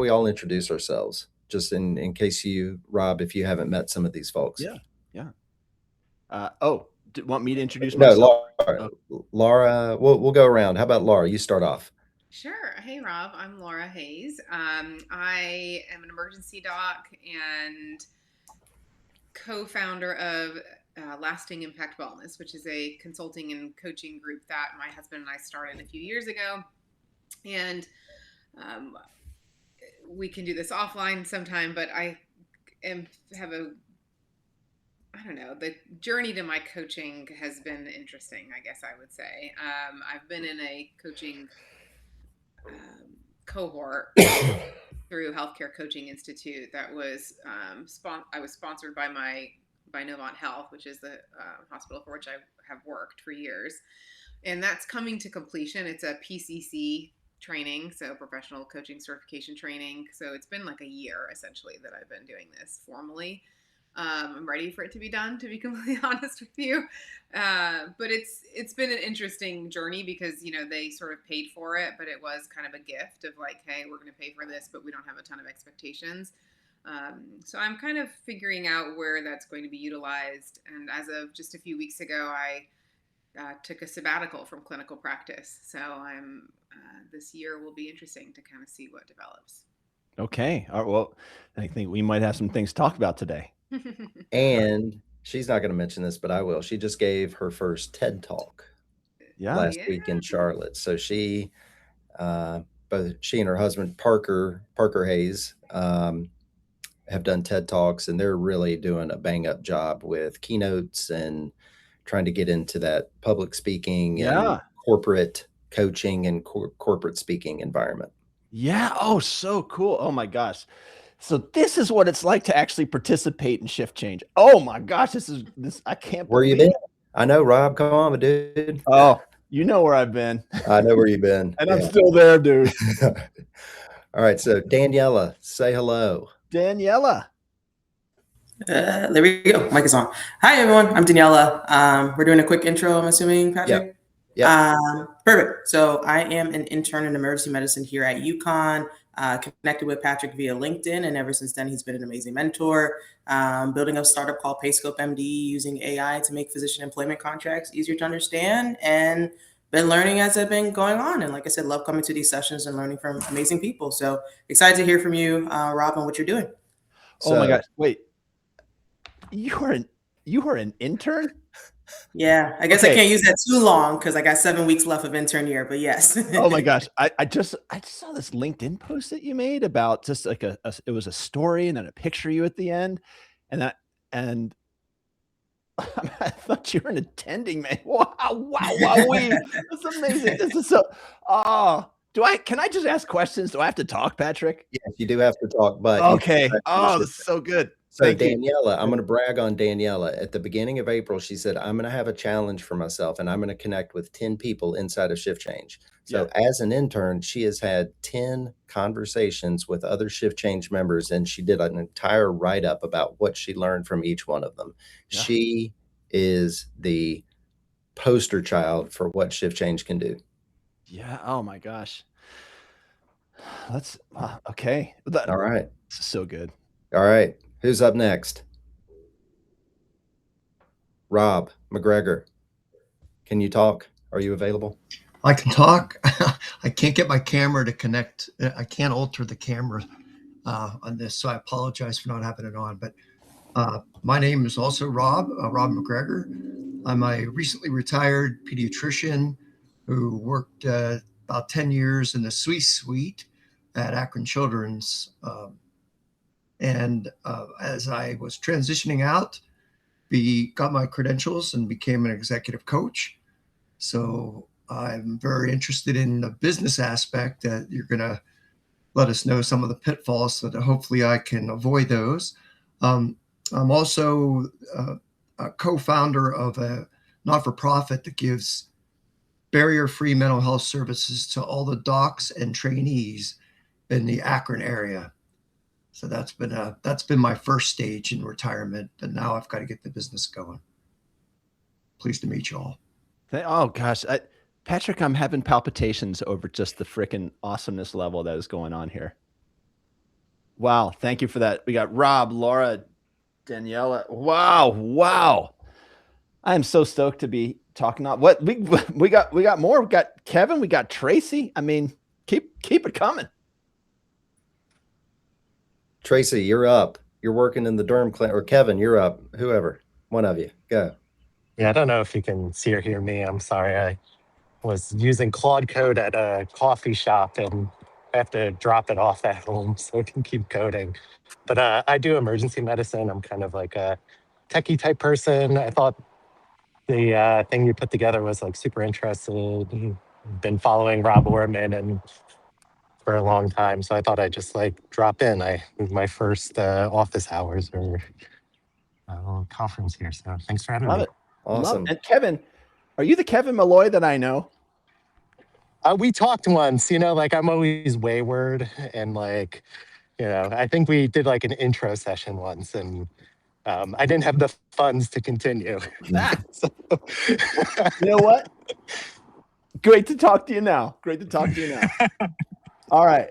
we all introduce ourselves, just in case Rob, if you haven't met some of these folks? Yeah. Yeah. Want me to introduce No, myself? Laura, we'll go around. How about Laura? You start off. Sure. Hey, Rob. I'm Laura Hayes. I am an emergency doc and co-founder of Lasting Impact Wellness, which is a consulting and coaching group that my husband and I started a few years ago. And we can do this offline sometime, but I don't know, the journey to my coaching has been interesting, I guess I would say. I've been in a coaching cohort through Healthcare Coaching Institute that was I was sponsored by Novant Health, which is the hospital for which I have worked for years. And that's coming to completion. It's a PCC training, so professional coaching certification training. So it's been like a year essentially that I've been doing this formally. I'm ready for it to be done, to be completely honest with you. But it's been an interesting journey because, they sort of paid for it, but it was kind of a gift of like, hey, we're going to pay for this, but we don't have a ton of expectations. So I'm kind of figuring out where that's going to be utilized. And as of just a few weeks ago, I took a sabbatical from clinical practice. So this year will be interesting to kind of see what develops. Okay. All right, well, I think we might have some things to talk about today. And she's not going to mention this, but I will. She just gave her first TED Talk last week in Charlotte. So both she and her husband, Parker Hayes, have done TED Talks, and they're really doing a bang-up job with keynotes and trying to get into that public speaking and corporate coaching and corporate speaking environment. Yeah. Oh, so cool. Oh my gosh. So this is what it's like to actually participate in ShiftChange. Oh my gosh, this I can't believe. Where you been? I know, Rob. Come on, dude. Oh, you know where I've been. I know where you've been. And I'm still there, dude. All right. So Daniela, say hello. Daniela. There we go. Mic is on. Hi, everyone. I'm Daniela. We're doing a quick intro, I'm assuming, Patrick? Yeah. Perfect. So I am an intern in emergency medicine here at UConn. Connected with Patrick via LinkedIn, and ever since then, he's been an amazing mentor. Building a startup called Payscope MD using AI to make physician employment contracts easier to understand, and been learning as I've been going on. And like I said, love coming to these sessions and learning from amazing people. So excited to hear from you, Rob, on what you're doing. Oh my gosh! Wait, you are an intern? Yeah, I guess I can't use that too long because I got 7 weeks left of intern year, but yes. Oh my gosh. I just saw this LinkedIn post that you made about just like it was a story and then a picture of you at the end. And I thought you were an attending, man. Wow. That's amazing. This is so, can I just ask questions? Do I have to talk, Patrick? Yes, you do have to talk, but. Okay. Oh, that's so good. So Daniela, I'm going to brag on Daniela. At the beginning of April, she said, I'm going to have a challenge for myself, and I'm going to connect with 10 people inside of ShiftChange. So as an intern, she has had 10 conversations with other ShiftChange members, and she did an entire write-up about what she learned from each one of them. Yeah. She is the poster child for what ShiftChange can do. Yeah. Oh my gosh. Okay. All right. This is so good. All right. Who's up next? Rob McGregor. Can you talk? Are you available? I can talk. I can't get my camera to connect. I can't alter the camera on this, so I apologize for not having it on. But my name is also Rob McGregor. I'm a recently retired pediatrician who worked about 10 years in the suite at Akron Children's. And as I was transitioning out, got my credentials and became an executive coach. So I'm very interested in the business aspect that you're going to let us know some of the pitfalls so that hopefully I can avoid those. I'm also a co-founder of a not-for-profit that gives barrier-free mental health services to all the docs and trainees in the Akron area. So that's been my first stage in retirement, and now I've got to get the business going. Pleased to meet you all. Oh gosh, Patrick, I'm having palpitations over just the freaking awesomeness level that is going on here. Wow. Thank you for that. We got Rob, Laura, Daniela. Wow. I am so stoked to be talking on what we got more. We got Kevin, we got Tracy. I mean, keep it coming. Tracy, you're up. You're working in the derm clinic, or Kevin, you're up. Whoever, one of you, go. Yeah, I don't know if you can see or hear me. I'm sorry. I was using Claude Code at a coffee shop and I have to drop it off at home so I can keep coding. But I do emergency medicine. I'm kind of like a techie type person. I thought the thing you put together was like super interesting. Been following Rob Orman and for a long time. So I thought I'd just like drop in. My first office hours or conference here. So thanks for having Love me. it. Awesome. And Kevin, are you the Kevin Malloy that I know? We talked once, like I'm always wayward and like, I think we did like an intro session once and I didn't have the funds to continue. So. You know what? Great to talk to you now. All right.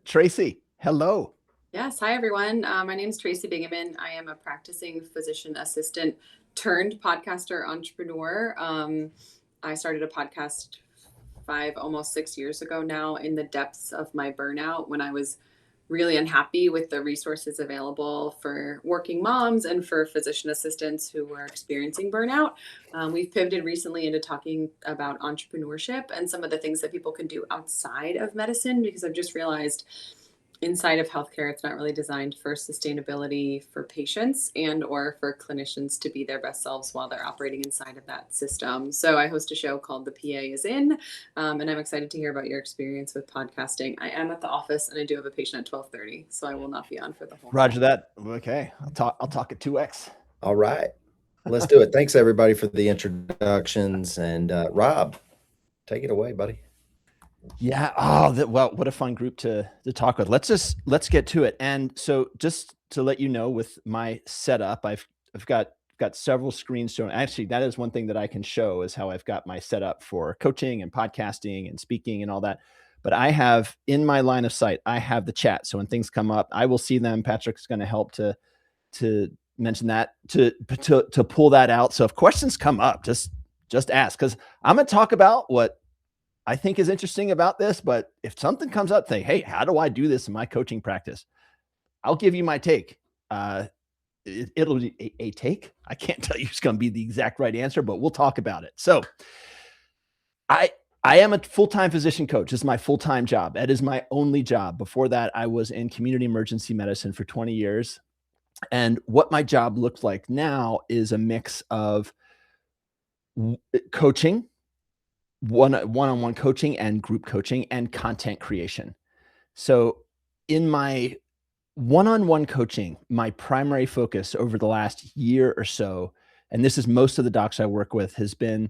Tracy, hello. Yes. Hi, everyone. My name is Tracy Bingaman. I am a practicing physician assistant turned podcaster entrepreneur. I started a podcast 5, almost 6 years ago now in the depths of my burnout when I was really unhappy with the resources available for working moms and for physician assistants who were experiencing burnout. We've pivoted recently into talking about entrepreneurship and some of the things that people can do outside of medicine, because I've just realized inside of healthcare, it's not really designed for sustainability for patients and or for clinicians to be their best selves while they're operating inside of that system. So I host a show called The PA is In, and I'm excited to hear about your experience with podcasting. I am at the office and I do have a patient at 12:30, so I will not be on for the whole Roger that. Okay. I'll talk at 2x. All right. Let's do it. Thanks everybody for the introductions. And Rob, take it away, buddy. Yeah. Oh, well, what a fun group to talk with. Let's get to it. And so just to let you know, with my setup, I've got several screens showing. Actually, that is one thing that I can show is how I've got my setup for coaching and podcasting and speaking and all that. But I have in my line of sight, I have the chat. So when things come up, I will see them. Patrick's going to help to mention that, to pull that out. So if questions come up, just ask, because I'm going to talk about what I think is interesting about this, but if something comes up, say, hey, how do I do this in my coaching practice? I'll give you my take. It'll be a take. I can't tell you it's going to be the exact right answer, but we'll talk about it. So I am a full-time physician coach. This is my full-time job. That is my only job. Before that, I was in community emergency medicine for 20 years. And what my job looks like now is a mix of coaching, one-on-one coaching and group coaching and content creation. So in my one-on-one coaching, my primary focus over the last year or so, and this is most of the docs I work with, has been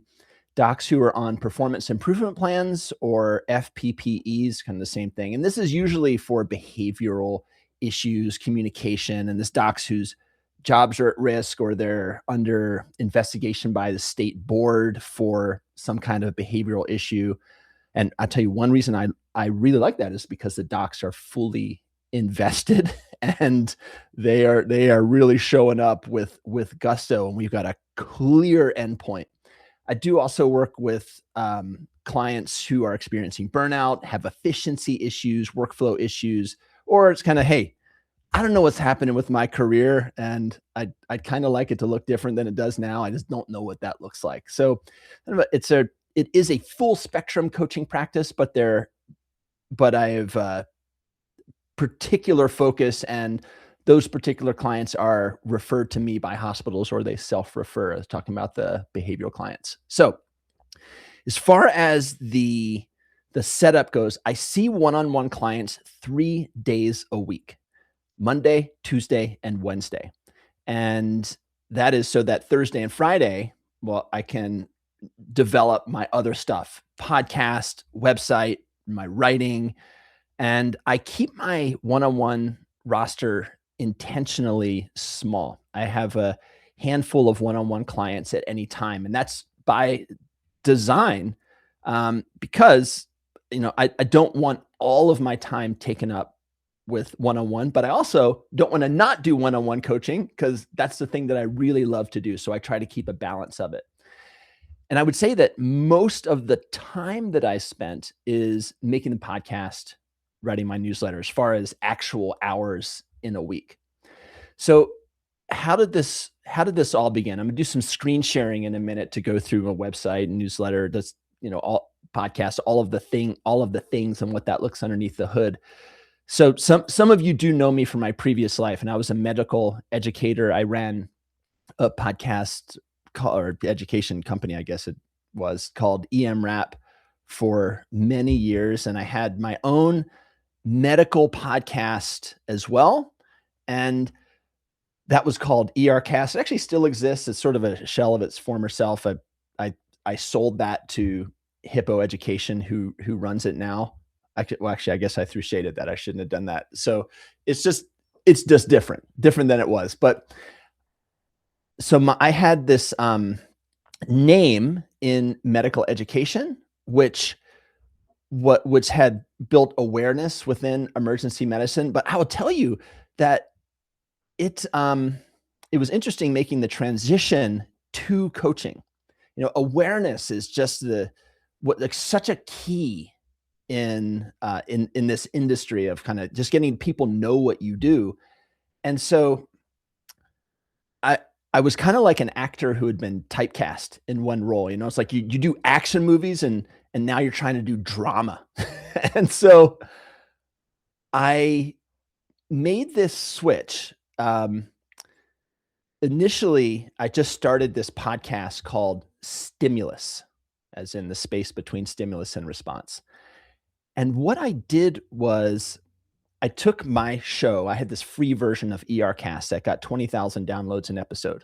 docs who are on performance improvement plans or FPPEs, kind of the same thing. And this is usually for behavioral issues, communication, and this docs whose jobs are at risk or they're under investigation by the state board for some kind of behavioral issue. And I'll tell you one reason I really like that is because the docs are fully invested and they are really showing up with gusto, and we've got a clear endpoint. I do also work with clients who are experiencing burnout, have efficiency issues, workflow issues, or it's kind of, hey, I don't know what's happening with my career, and I'd kind of like it to look different than it does now. I just don't know what that looks like. So it is a full spectrum coaching practice, but I have particular focus, and those particular clients are referred to me by hospitals or they self-refer. I was talking about the behavioral clients. So as far as the setup goes, I see one-on-one clients 3 days a week. Monday, Tuesday, and Wednesday. And that is so that Thursday and Friday, well, I can develop my other stuff, podcast, website, my writing, and I keep my one-on-one roster intentionally small. I have a handful of one-on-one clients at any time, and that's by design, because I don't want all of my time taken up with one-on-one, but I also don't want to not do one-on-one coaching because that's the thing that I really love to do. So I try to keep a balance of it. And I would say that most of the time that I spent is making the podcast, writing my newsletter, as far as actual hours in a week. So how did this all begin? I'm gonna do some screen sharing in a minute to go through a website, newsletter, this, all podcasts, all of the things and what that looks underneath the hood. So some of you do know me from my previous life, and I was a medical educator. I ran a podcast or education company, I guess it was, called EM-Rap for many years. And I had my own medical podcast as well. And that was called ERcast. It actually still exists. It's sort of a shell of its former self. I sold that to Hippo Education, who runs it now. Actually, I guess I threw shade at that. I shouldn't have done that. So it's just different than it was. But so I had this name in medical education, which had built awareness within emergency medicine. But I will tell you that it was interesting making the transition to coaching. Awareness is just such a key in this industry of kind of just getting people know what you do. And so I was kind of like an actor who had been typecast in one role. It's like you do action movies and now you're trying to do drama. And so I made this switch. Initially, I just started this podcast called Stimulus, as in the space between stimulus and response. And what I did was I took my show. I had this free version of ERcast that got 20,000 downloads an episode,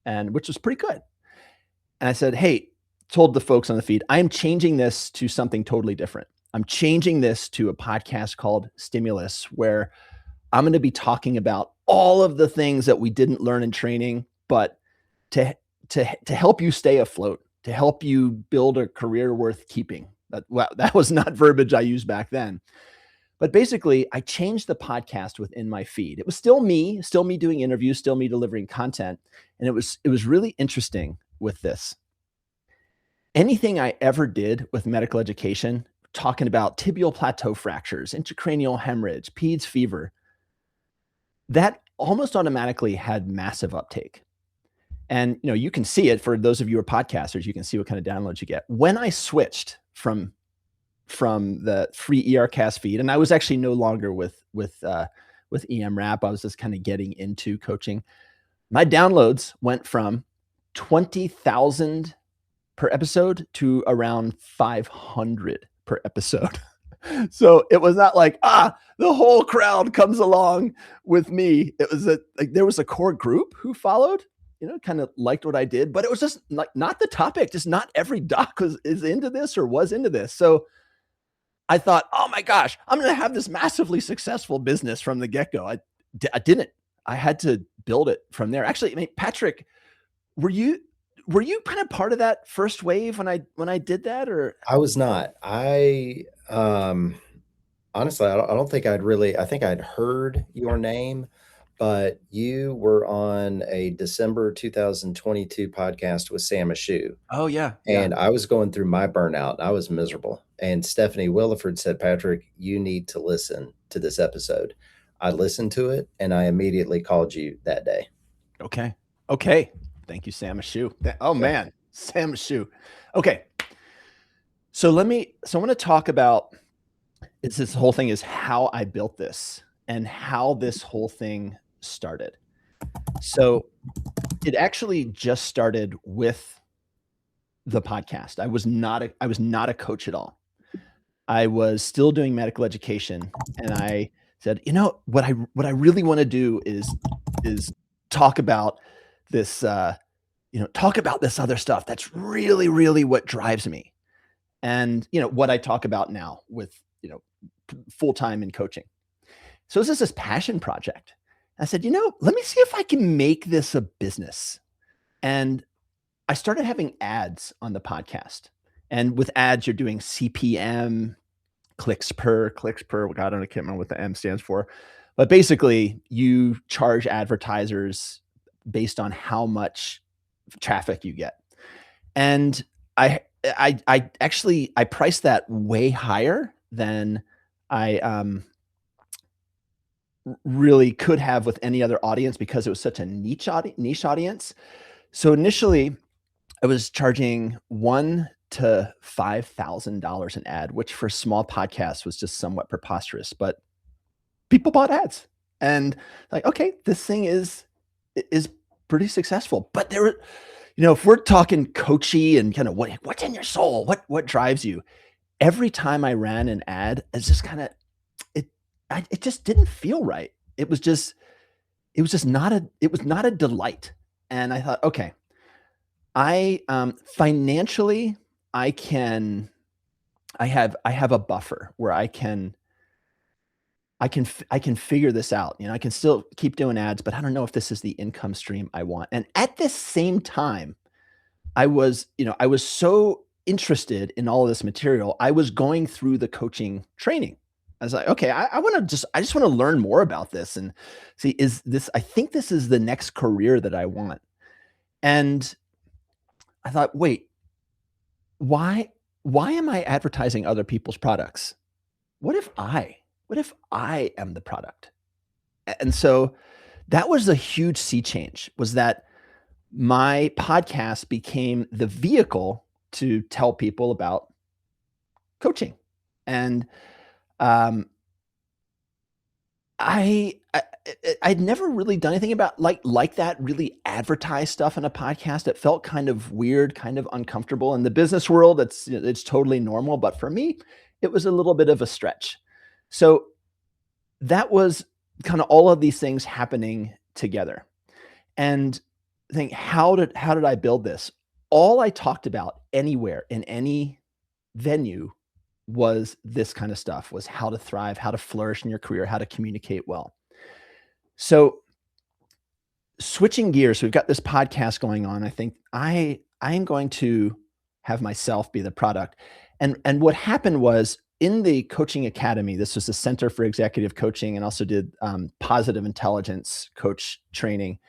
which was pretty good. And I said, hey, told the folks on the feed, I'm changing this to something totally different. I'm changing this to a podcast called Stimulus, where I'm going to be talking about all of the things that we didn't learn in training, but to help you stay afloat, to help you build a career worth keeping. That was not verbiage I used back then. But basically, I changed the podcast within my feed. It was still me doing interviews, still me delivering content. And it was really interesting with this. Anything I ever did with medical education, talking about tibial plateau fractures, intracranial hemorrhage, peds fever, that almost automatically had massive uptake. And you can see it for those of you who are podcasters. You can see what kind of downloads you get. When I switched from the free ERcast feed, and I was actually no longer with EM-Rap, I was just kind of getting into coaching. My downloads went from 20,000 per episode to around 500 per episode. So it was not like, the whole crowd comes along with me. It was there was a core group who followed, kind of liked what I did, but it was just like not the topic. Just not every doc is into this or was into this. So I thought, oh my gosh, I'm going to have this massively successful business from the get-go. I didn't. I had to build it from there. Actually, Patrick, were you kind of part of that first wave when I did that, or? I was not. Honestly, I don't think I think I'd heard your name, but you were on a December 2022 podcast with Sam Ashu. Oh yeah. And I was going through my burnout. I was miserable. And Stephanie Williford said, Patrick, you need to listen to this episode. I listened to it and I immediately called you that day. Okay. Thank you, Sam Ashu. Oh man, Sam Ashu. Okay. So I want to talk about this whole thing is how I built this and how this whole thing started. So it actually just started with the podcast. I was not a coach at all. I was still doing medical education, and I said, what I really want to do is talk about this, talk about this other stuff. That's really, really what drives me. And, what I talk about now with, full-time in coaching. So this is this passion project. I said, let me see if I can make this a business. And I started having ads on the podcast. And with ads, you're doing CPM, clicks per. God, I can't remember what the M stands for, but basically you charge advertisers based on how much traffic you get. And I priced that way higher than I really could have with any other audience because it was such a niche audience. So initially I was charging $1,000 to $5,000 an ad, which for small podcasts was just somewhat preposterous, but people bought ads and like, okay, this thing is pretty successful. But there were, if we're talking coachy and kind of what's in your soul, what drives you, every time I ran an ad, it's just kind of, it just didn't feel right. It was not a delight. And I thought, okay, financially, I have a buffer where I can figure this out. I can still keep doing ads, but I don't know if this is the income stream I want. And at the same time, I was so interested in all of this material. I was going through the coaching training. I was like, okay, I just want to learn more about this and see, I think this is the next career that I want. And I thought, wait, why am I advertising other people's products? What if I am the product? And so that was a huge sea change, was that my podcast became the vehicle to tell people about coaching. And I'd never really done anything about like that, really advertise stuff in a podcast. It felt kind of weird, kind of uncomfortable. In the business world, it's totally normal. But for me, it was a little bit of a stretch. So that was kind of all of these things happening together. And I think, how did I build this? All I talked about anywhere in any venue was this kind of stuff, was how to thrive, how to flourish in your career, how to communicate well. So switching gears, we've got this podcast going on. I think I am going to have myself be the product. And what happened was, in the coaching academy, this was the Center for Executive Coaching, and also did positive intelligence coach training.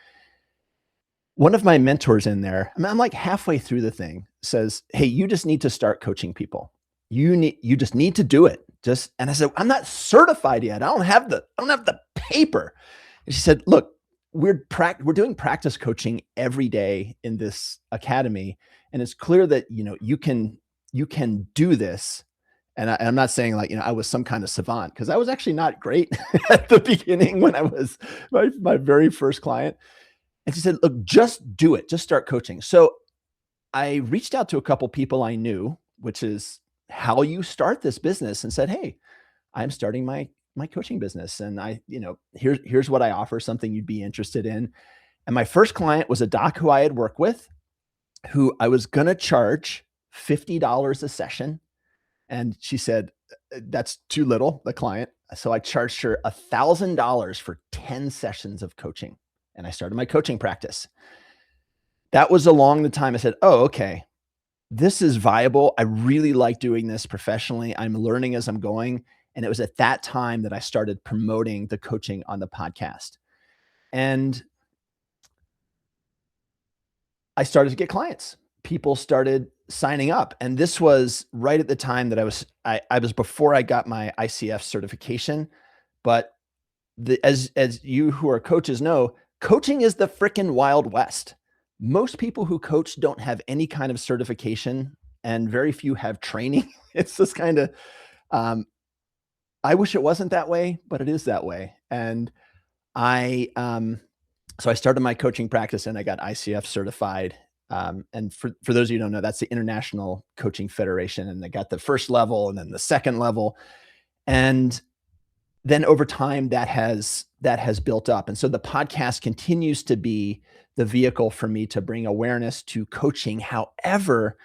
One of my mentors in there, I'm like halfway through the thing, says, hey, you just need to start coaching people. You just need to do it. And I said, I'm not certified yet. I don't have the paper. And she said, look, we're doing practice coaching every day in this academy. And it's clear that, you can do this. And I'm not saying I was some kind of savant, because I was actually not great at the beginning when I was my very first client. And she said, look, just do it. Just start coaching. So I reached out to a couple people I knew, which is how you start this business, and said, hey, I'm starting my coaching business. And here's what I offer, something you'd be interested in. And my first client was a doc who I had worked with, who I was going to charge $50 a session. And she said, that's too little, the client. So I charged her $1,000 for 10 sessions of coaching. And I started my coaching practice. That was along the time I said, oh, okay, this is viable. I really like doing this professionally. I'm learning as I'm going. And it was at that time that I started promoting the coaching on the podcast. And I started to get clients. People started signing up. And this was right at the time that I was before I got my ICF certification. But as you who are coaches know, coaching is the frickin' Wild West. Most people who coach don't have any kind of certification, and very few have training. It's just kind of, I wish it wasn't that way, but it is that way. And so I started my coaching practice, and I got ICF certified. And for those of you who don't know, that's the International Coaching Federation. And I got the first level and then the second level. And then over time that has built up. And so the podcast continues to be the vehicle for me to bring awareness to coaching. However,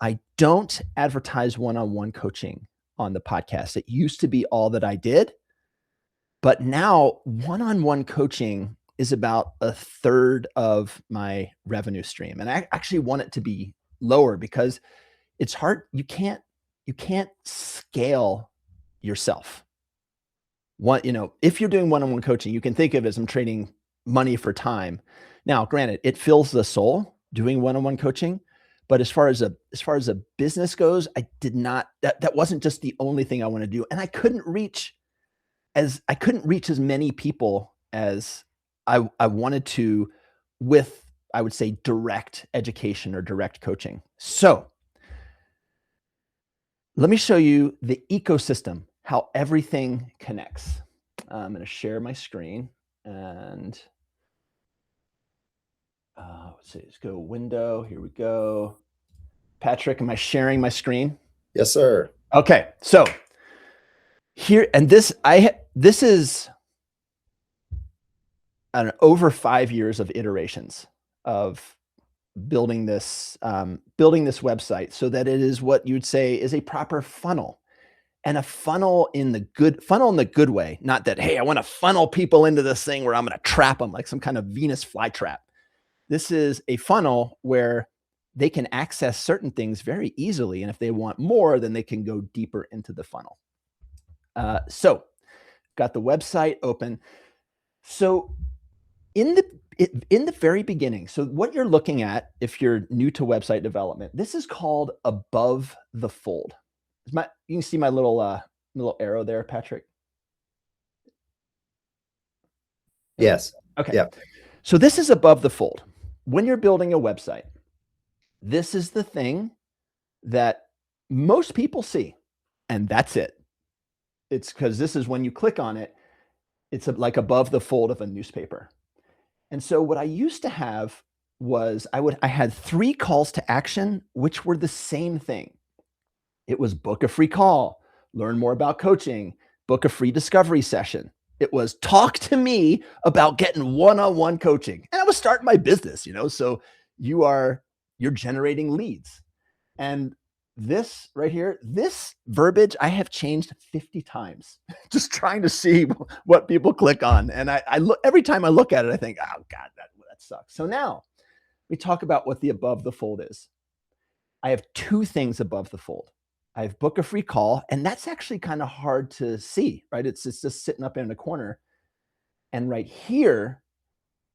I don't advertise one-on-one coaching on the podcast. It used to be all that I did, but now one-on-one coaching is about a third of my revenue stream. And I actually want it to be lower, because it's hard. You can't scale yourself. If you're doing one-on-one coaching, you can think of it as I'm trading money for time. Now, granted, it fills the soul doing one-on-one coaching, but as far as a business goes, I did not, that wasn't just the only thing I want to do. And I couldn't reach as many people as I wanted to with, I would say, direct education or direct coaching. So let me show you the ecosystem, how everything connects. I'm going to share my screen and let's go window. Here we go. Patrick, am I sharing my screen? Yes, sir. Okay. So here, and this is over 5 years of iterations of building this website so that it is what you'd say is a proper funnel, and a funnel in the good way. Not that, hey, I want to funnel people into this thing where I'm going to trap them like some kind of Venus flytrap. This is a funnel where they can access certain things very easily. And if they want more, then they can go deeper into the funnel. So got the website open. So in the very beginning, so what you're looking at, if you're new to website development, this is called above the fold. You can see my little arrow there, Patrick. Yes. Okay. Yeah. So this is above the fold. When you're building a website, this is the thing that most people see, and that's it. It's because this is when you click on it, it's like above the fold of a newspaper. And so what I used to have was I had 3 calls to action, which were the same thing. It was book a free call, learn more about coaching, book a free discovery session. It was talk to me about getting one-on-one coaching. And I was starting my business, so you're generating leads. And this right here, this verbiage I have changed 50 times, just trying to see what people click on. And I look, every time I look at it, I think, oh God, that sucks. So now we talk about what the above the fold is. I have 2 things above the fold. I have book a free call, and that's actually kind of hard to see, right? It's just sitting up in the corner. And right here,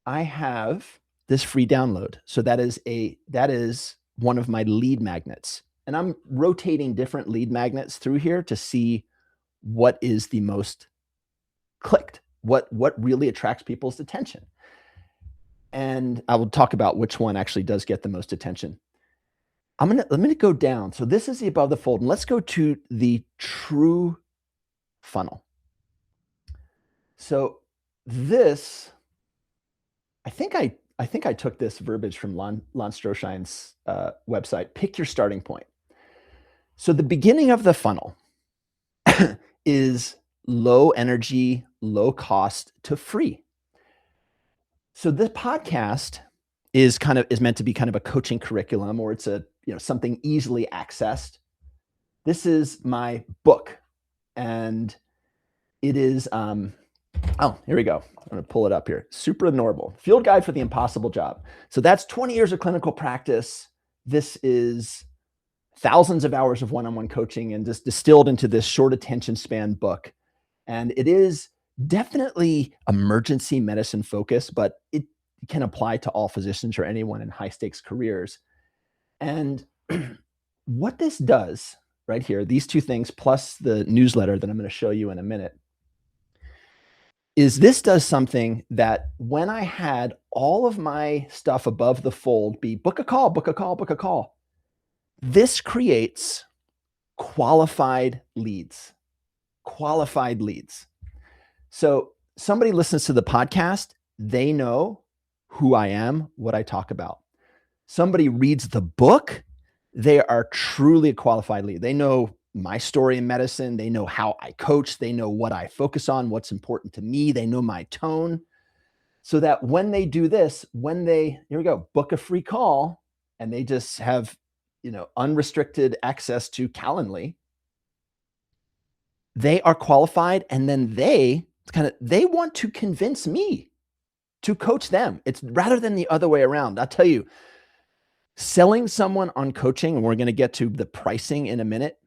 I have this free download. So that is one of my lead magnets. And I'm rotating different lead magnets through here to see what is the most clicked, what really attracts people's attention. And I will talk about which one actually does get the most attention. I'm gonna go down. So this is the above the fold, and let's go to the true funnel. So this, I think I took this verbiage from Lon Stroshine's website. Pick your starting point. So the beginning of the funnel is low energy, low cost to free. So this podcast is meant to be kind of a coaching curriculum, or it's something easily accessed. This is my book, and it is here we go. I'm going to pull it up here. Supranormal, Field Guide for the Impossible Job. So that's 20 years of clinical practice. This is thousands of hours of one-on-one coaching and just distilled into this short attention span book. And it is definitely emergency medicine focused, but it can apply to all physicians or anyone in high stakes careers. And what this does right here, these 2 things plus the newsletter that I'm going to show you in a minute, is this does something that when I had all of my stuff above the fold be book a call, book a call, book a call, this creates qualified leads. Qualified leads. So somebody listens to the podcast, they know who I am, what I talk about. Somebody reads the book, they are truly a qualified lead. They know my story in medicine. They know how I coach. They know what I focus on, what's important to me. They know my tone. So that when they do this, here we go, book a free call, and they just have, unrestricted access to Calendly, they are qualified. And then they want to convince me to coach them. It's rather than the other way around. I'll tell you, selling someone on coaching, and we're going to get to the pricing in a minute,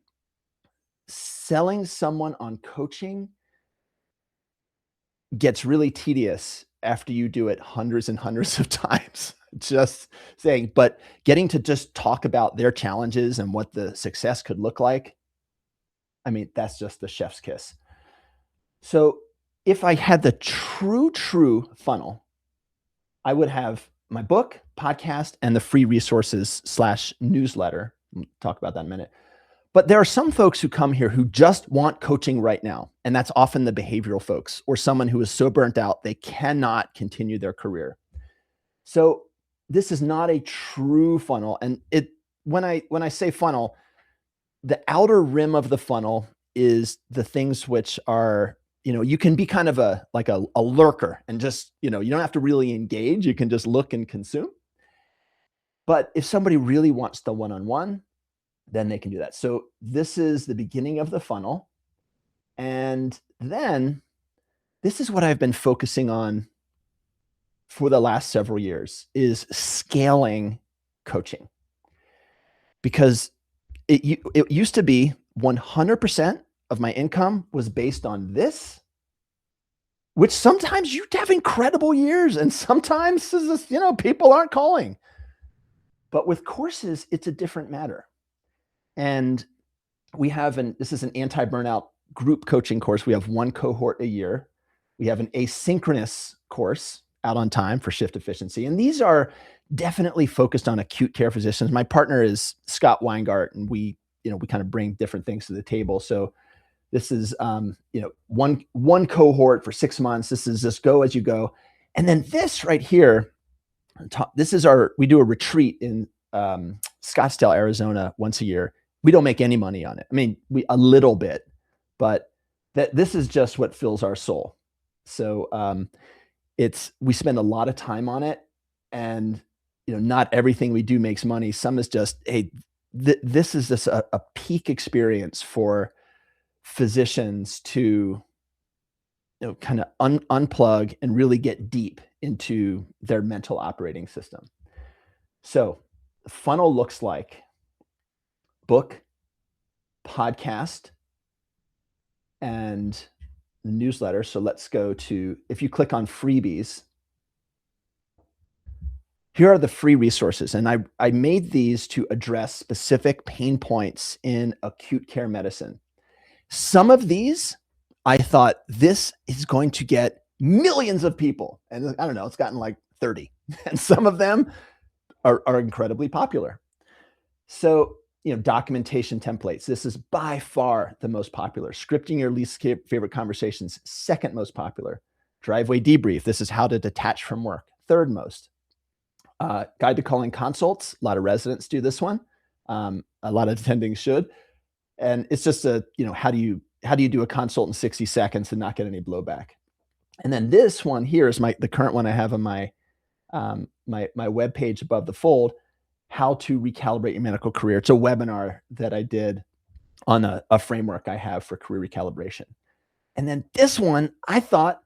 selling someone on coaching gets really tedious after you do it hundreds and hundreds of times. Just saying, but getting to just talk about their challenges and what the success could look like, I mean, that's just the chef's kiss. So if I had the true funnel, I would have my book, podcast, and the free resources / newsletter. We'll talk about that in a minute. But there are some folks who come here who just want coaching right now. And that's often the behavioral folks or someone who is so burnt out, they cannot continue their career. So this is not a true funnel. And when I say funnel, the outer rim of the funnel is the things which are, you can be kind of a lurker and just, you don't have to really engage. You can just look and consume. But if somebody really wants the one-on-one, then they can do that. So this is the beginning of the funnel. And then this is what I've been focusing on for the last several years, is scaling coaching. Because it used to be 100% of my income was based on this, which sometimes you'd have incredible years and sometimes people aren't calling. But with courses, it's a different matter. And we have this is an anti-burnout group coaching course. We have one cohort a year. We have an asynchronous course out on time for shift efficiency. And these are definitely focused on acute care physicians. My partner is Scott Weingart, and we kind of bring different things to the table. So this is, one cohort for 6 months. This is just go as you go. And then this right here, we do a retreat in Scottsdale, Arizona once a year. We don't make any money on it. I mean, a little bit, but this is just what fills our soul. So we spend a lot of time on it, and not everything we do makes money. Some is just, hey, this is just a peak experience for physicians to kind of unplug and really get deep into their mental operating system. So the funnel looks like book, podcast, and the newsletter. So let's go to, if you click on freebies, here are the free resources. And I made these to address specific pain points in acute care medicine. Some of these, I thought this is going to get millions of people. And I don't know, it's gotten like 30. And some of them are incredibly popular. So, documentation templates. This is by far the most popular. Scripting your least favorite conversations, second most popular. Driveway debrief. This is how to detach from work, third most. Guide to calling consults. A lot of residents do this one. A lot of attendings should. And it's just how do you do a consult in 60 seconds and not get any blowback? And then this one here is the current one I have on my web page above the fold. How to recalibrate your medical career. It's a webinar that I did on a framework I have for career recalibration. And then this one, I thought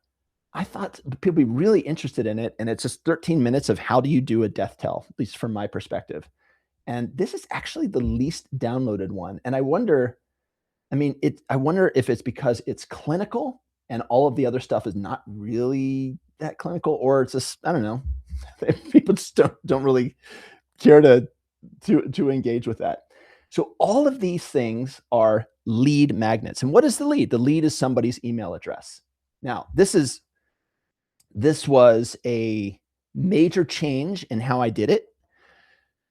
people would be really interested in it. And it's just 13 minutes of how do you do a death tell, at least from my perspective. And this is actually the least downloaded one. And I wonder if it's because it's clinical and all of the other stuff is not really that clinical, or it's just, I don't know, people just don't really care to engage with that. So all of these things are lead magnets. And what is the lead? The lead is somebody's email address. Now, this was a major change in how I did it.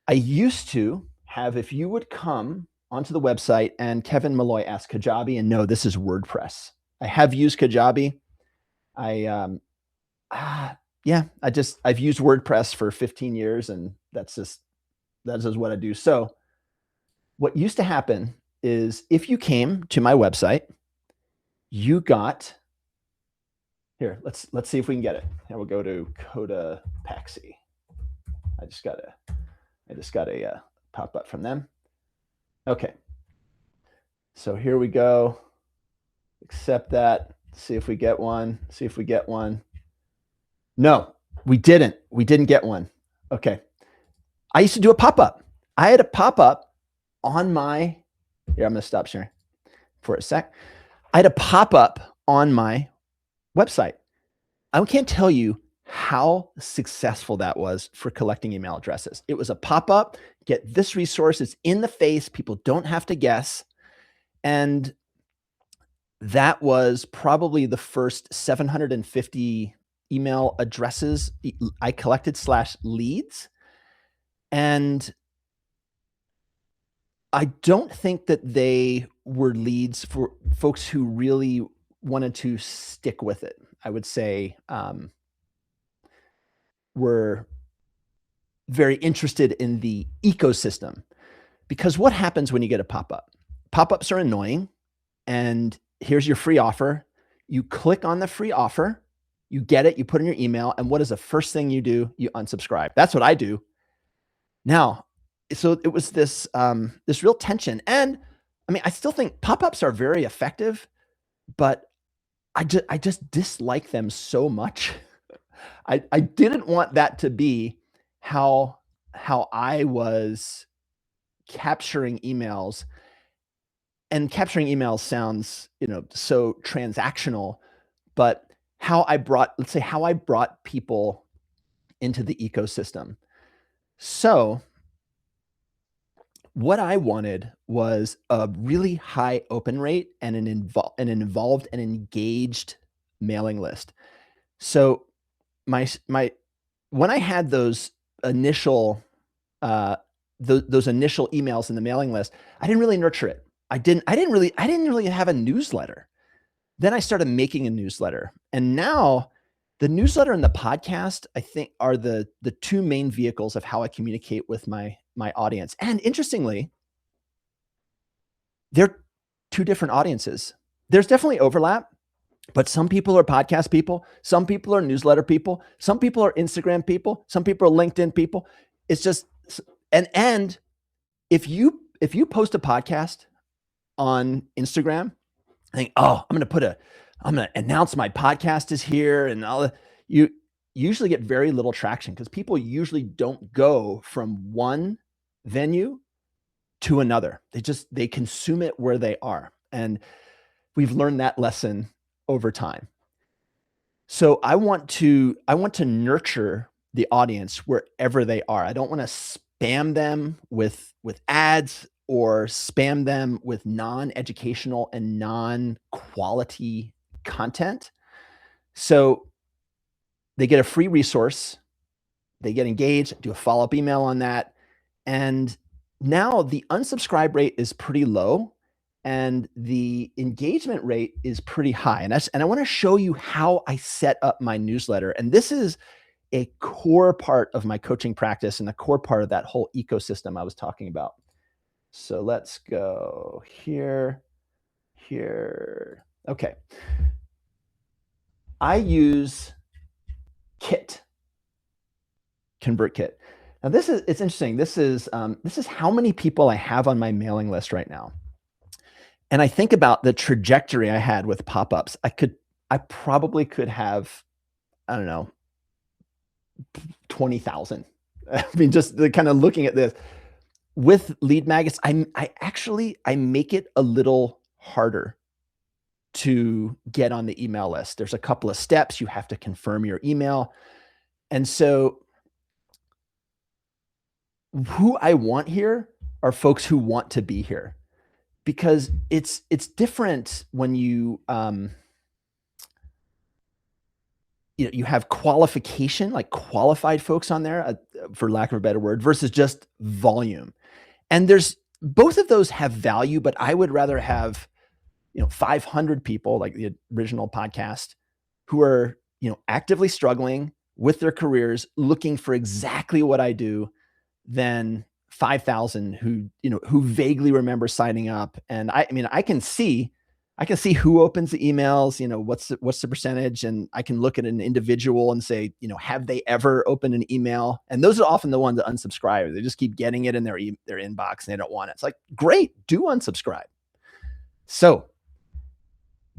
I used to have, if you would come onto the website, and Kevin Malloy asked Kajabi, and no, this is WordPress. I have used Kajabi. I've used WordPress for 15 years, and that's just what I do. So what used to happen is if you came to my website, you got, here, let's see if we can get it. And we'll go to Codapaxi. I just got a pop-up from them. Okay. So here we go. Accept that. See if we get one. No, we didn't. We didn't get one. Okay. I used to do a pop-up. I had a pop-up on my, here, I'm going to stop sharing. for a sec. I had a pop-up on my website. I can't tell you how successful that was for collecting email addresses. It was a pop-up, get this resource, it's in the face, people don't have to guess. And that was probably the first 750 email addresses I collected /leads. And I don't think that they were leads for folks who really wanted to stick with it. I would say were very interested in the ecosystem, because what happens when you get a pop-up? Pop-ups are annoying, and here's your free offer. You click on the free offer, you get it, you put in your email, and what is the first thing you do? You unsubscribe. That's what I do. Now, so it was this this real tension. And I mean, I still think pop-ups are very effective, but I just dislike them so much. I didn't want that to be how I was capturing emails. And capturing emails sounds, so transactional, but how I brought people into the ecosystem. So what I wanted was a really high open rate and an involved and engaged mailing list. So when I had those initial those initial emails in the mailing list, I didn't really nurture it. I didn't really have a newsletter. Then I started making a newsletter, and now the newsletter and the podcast, I think, are the two main vehicles of how I communicate with my audience. And interestingly, they're two different audiences. There's definitely overlap, but some people are podcast people, some people are newsletter people, some people are Instagram people, some people are LinkedIn people. It's just, and if you post a podcast on Instagram, I think, oh, I'm going to announce my podcast is here, and you usually get very little traction because people usually don't go from one venue to another. They consume it where they are. And we've learned that lesson over time. So I want to nurture the audience wherever they are. I don't want to spam them with ads or spam them with non-educational and non-quality content. So they get a free resource, they get engaged, do a follow-up email on that. And now the unsubscribe rate is pretty low and the engagement rate is pretty high. And I want to show you how I set up my newsletter. And this is a core part of my coaching practice and a core part of that whole ecosystem I was talking about. So let's go here. Okay. I use ConvertKit. Now it's interesting. This is how many people I have on my mailing list right now. And I think about the trajectory I had with pop-ups. I probably could have, I don't know, 20,000. I mean, just kind of looking at this. With lead magnets, I make it a little harder to get on the email list. There's a couple of steps. You have to confirm your email. And so who I want here are folks who want to be here, because it's different when you you have qualification, like qualified folks on there, for lack of a better word, versus just volume. And both of those have value, but I would rather have 500 people, like the original podcast, who are actively struggling with their careers, looking for exactly what I do, than 5,000 who vaguely remember signing up. And I can see who opens the emails, what's the percentage, and I can look at an individual and say, have they ever opened an email? And those are often the ones that unsubscribe. They just keep getting it in their inbox and they don't want it. It's like, great, do unsubscribe. So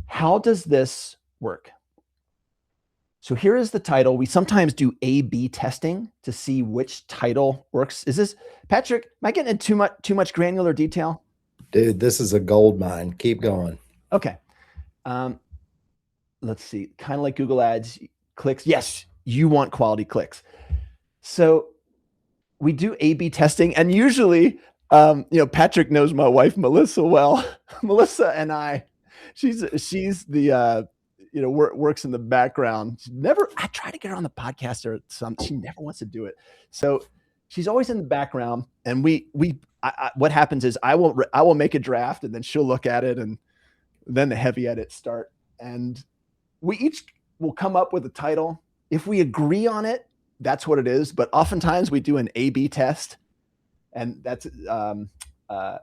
how does this work? So here is the title. We sometimes do A/B testing to see which title works. Is this, Patrick, am I getting into too much granular detail? Dude, this is a gold mine. Keep going. Okay. Let's see. Kind of like Google Ads, clicks. Yes, you want quality clicks. So we do A/B testing, and usually, Patrick knows my wife Melissa well. Melissa and I, she's the works in the background. I try to get her on the podcast or something. She never wants to do it. So she's always in the background, and what happens is I will make a draft, and then she'll look at it, and then the heavy edits start, and we each will come up with a title. If we agree on it, that's what it is. But oftentimes we do an A/B test, and that's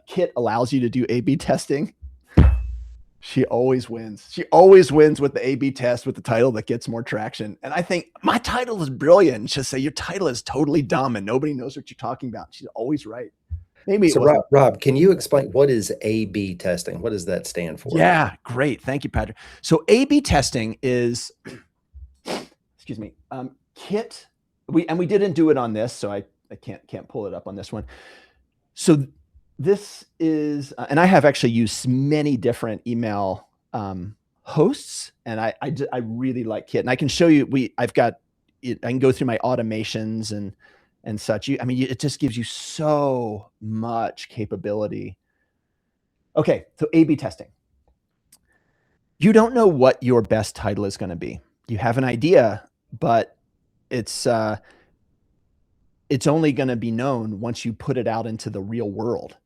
Kit allows you to do A/B testing. She always wins. She always wins with the A/B test with the title that gets more traction. And I think my title is brilliant. And she'll say, your title is totally dumb and nobody knows what you're talking about. She's always right. Maybe so Rob, can you explain what is A/B testing? What does that stand for? Yeah, great. Thank you, Patrick. So A/B testing is, excuse me, Kit. We didn't do it on this, so I can't pull it up on this one. So this is, and I have actually used many different email hosts, and I really like Kit, and I can show you. I can go through my automations and such. It just gives you so much capability. Okay, so A/B testing. You don't know what your best title is going to be. You have an idea, but it's only going to be known once you put it out into the real world.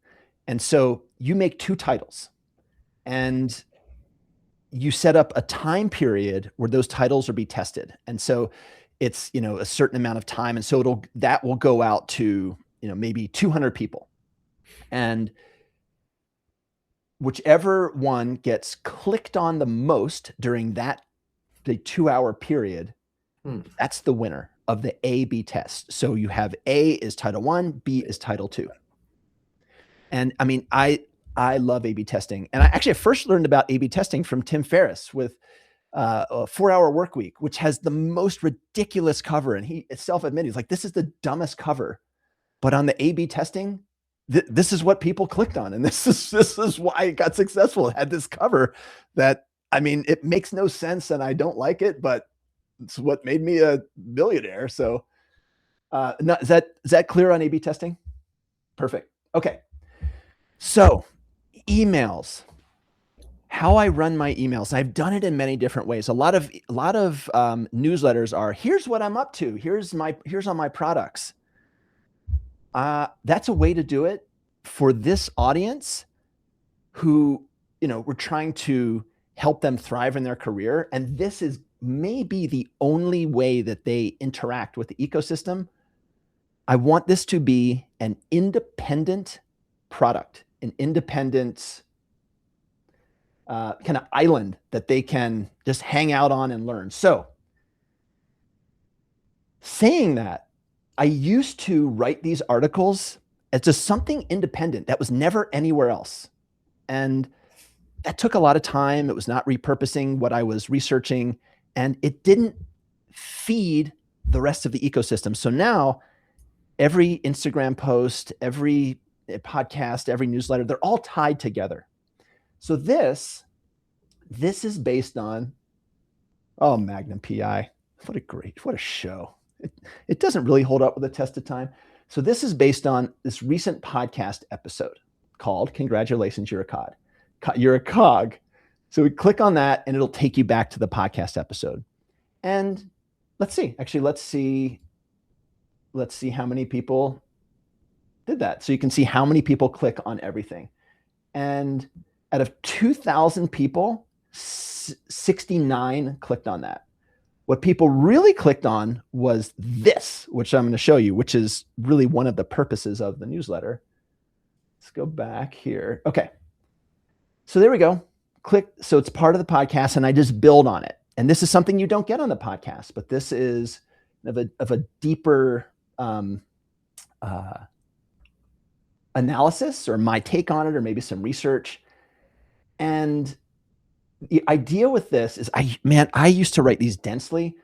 And so you make 2 titles, and you set up a time period where those titles will be tested. And so it's, a certain amount of time. And so that will go out to, maybe 200 people. And whichever one gets clicked on the most during the 2-hour period, that's the winner of the A/B test. So you have A is title 1, B is title 2. And I love A/B testing. And I first learned about A/B testing from Tim Ferriss with a 4-Hour Workweek, which has the most ridiculous cover. And he self-admitted, he's like, this is the dumbest cover. But on the A/B testing, this is what people clicked on. And this is why it got successful. It had this cover that, it makes no sense and I don't like it, but it's what made me a billionaire. So is that clear on A/B testing? Perfect. Okay. So emails, how I run my emails. I've done it in many different ways. A lot of newsletters are, here's what I'm up to. Here's all my products. That's a way to do it for this audience who, we're trying to help them thrive in their career. And this is maybe the only way that they interact with the ecosystem. I want this to be an independent product, an independent kind of island that they can just hang out on and learn. So saying that, I used to write these articles as just something independent that was never anywhere else. And that took a lot of time. It was not repurposing what I was researching, and it didn't feed the rest of the ecosystem. So now every Instagram post, every podcast, every newsletter, they're all tied together. So this is based on, Magnum PI. What a show. It doesn't really hold up with the test of time. So this is based on this recent podcast episode called Congratulations, You're a Cog. You're a cog. So we click on that and it'll take you back to the podcast episode. And let's see how many people did that. So you can see how many people click on everything. And out of 2,000 people, 69 clicked on that. What people really clicked on was this, which I'm going to show you, which is really one of the purposes of the newsletter. Let's go back here. Okay. So there we go. Click. So it's part of the podcast and I just build on it. And this is something you don't get on the podcast, but this is of a deeper analysis or my take on it, or maybe some research. And the idea with this is I used to write these densely.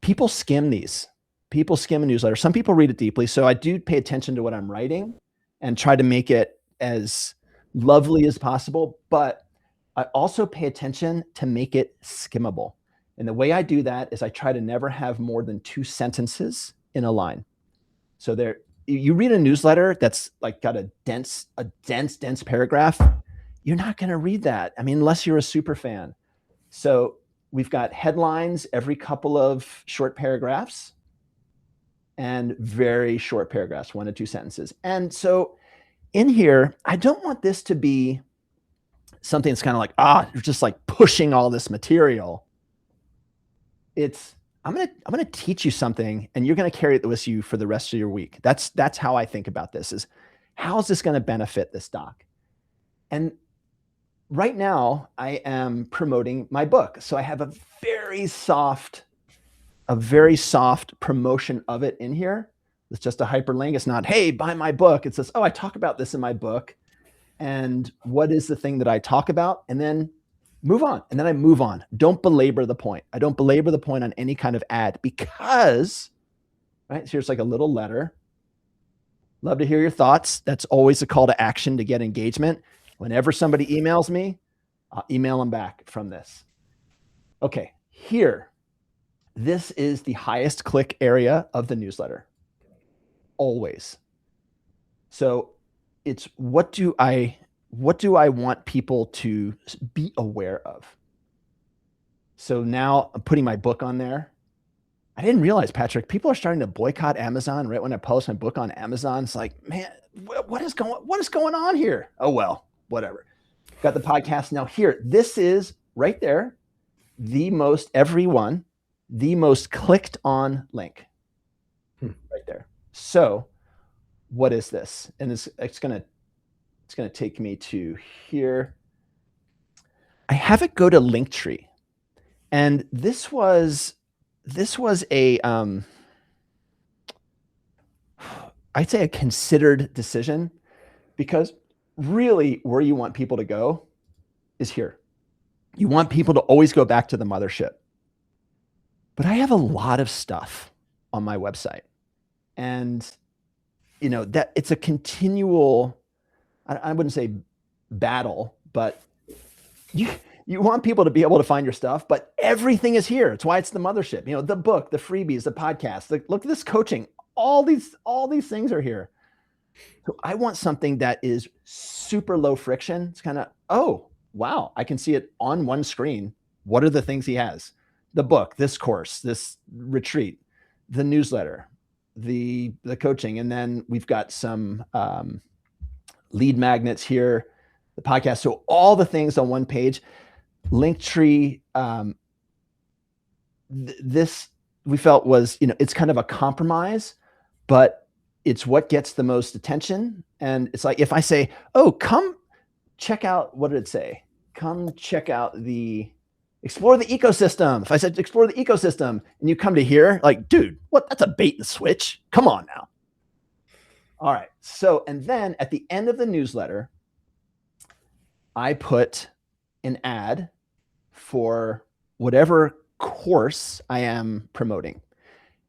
People skim these. People skim a newsletter. Some people read it deeply. So I do pay attention to what I'm writing and try to make it as lovely as possible. But I also pay attention to make it skimmable. And the way I do that is I try to never have more than 2 sentences in a line. So you read a newsletter that's like got a dense paragraph, you're not going to read that. I mean, unless you're a super fan. So we've got headlines every couple of short paragraphs and very short paragraphs, 1 to 2 sentences. And so in here, I don't want this to be something that's kind of like, you're just like pushing all this material. It's, I'm gonna teach you something and you're gonna carry it with you for the rest of your week. That's how I think about this, is how is this gonna benefit this doc? And right now I am promoting my book. So I have a very soft promotion of it in here. It's just a hyperlink. It's not, hey, buy my book. It says, I talk about this in my book. And what is the thing that I talk about? And then move on. And then I move on. Don't belabor the point. I don't belabor the point on any kind of ad because, right? So here's like a little letter. Love to hear your thoughts. That's always a call to action to get engagement. Whenever somebody emails me, I'll email them back from this. Okay, here. This is the highest click area of the newsletter. Always. So it's what do I want people to be aware of? So now I'm putting my book on there. I didn't realize, Patrick, people are starting to boycott Amazon right when I post my book on Amazon. It's like, man, what is going on here? Oh, well, whatever. Got the podcast now here. This is right there, the most clicked on link right there. So what is this? And it's going to take me to here. I have it go to Linktree. And this was a, I'd say a considered decision, because really where you want people to go is here. You want people to always go back to the mothership. But I have a lot of stuff on my website, and that it's a continual, I wouldn't say battle, but you want people to be able to find your stuff, but everything is here. It's why it's the mothership. The book, the freebies, the podcast, look at this coaching, all these things are here. So I want something that is super low friction. It's kind of, oh, wow, I can see it on one screen. What are the things he has? The book, this course, this retreat, the newsletter, the coaching. And then we've got some lead magnets here, the podcast. So all the things on one page. Linktree, this we felt was, it's kind of a compromise, but it's what gets the most attention. And it's like, if I say, oh, come check out, what did it say? Come check out explore the ecosystem. If I said explore the ecosystem and you come to here, like, dude, what? That's a bait and switch. Come on now. All right. So, and then at the end of the newsletter, I put an ad for whatever course I am promoting.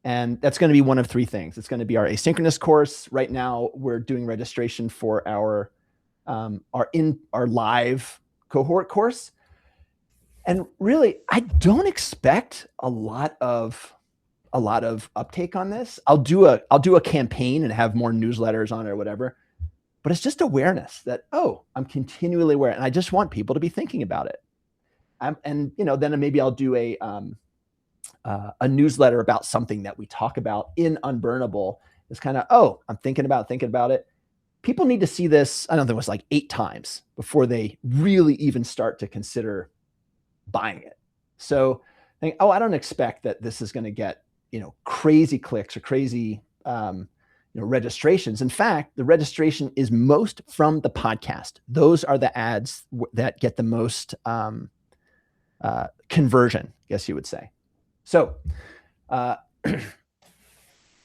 And that's going to be one of 3 things. It's going to be our asynchronous course. Right now, we're doing registration for our live cohort course. And really, I don't expect a lot of uptake on this. I'll do a campaign and have more newsletters on it or whatever. But it's just awareness that, I'm continually aware, and I just want people to be thinking about it. And then maybe I'll do a newsletter about something that we talk about in Unburnable. It's kind of, I'm thinking about it. People need to see this. I don't think it was like 8 times before they really even start to consider buying it. So I think, I don't expect that this is going to get, crazy clicks or crazy, registrations. In fact, the registration is most from the podcast. Those are the ads that get the most conversion, I guess you would say. So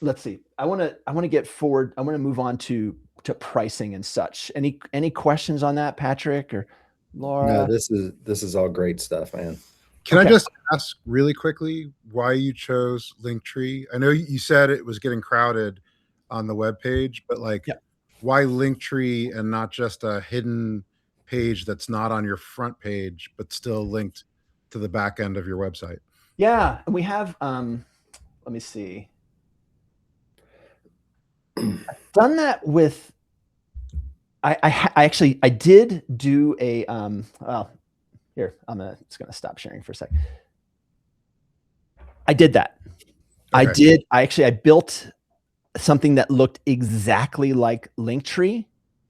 let's see. I want to get forward. I want to move on to pricing and such. Any questions on that, Patrick or Laura? No, this is all great stuff, man. Can I just ask really quickly why you chose Linktree? I know you said it was getting crowded on the webpage, but why Linktree and not just a hidden page that's not on your front page, but still linked to the back end of your website. Yeah, and we have. Let me see. I've done that with. I did do a. Well, here just gonna stop sharing for a sec. I did that. Okay. I built something that looked exactly like Linktree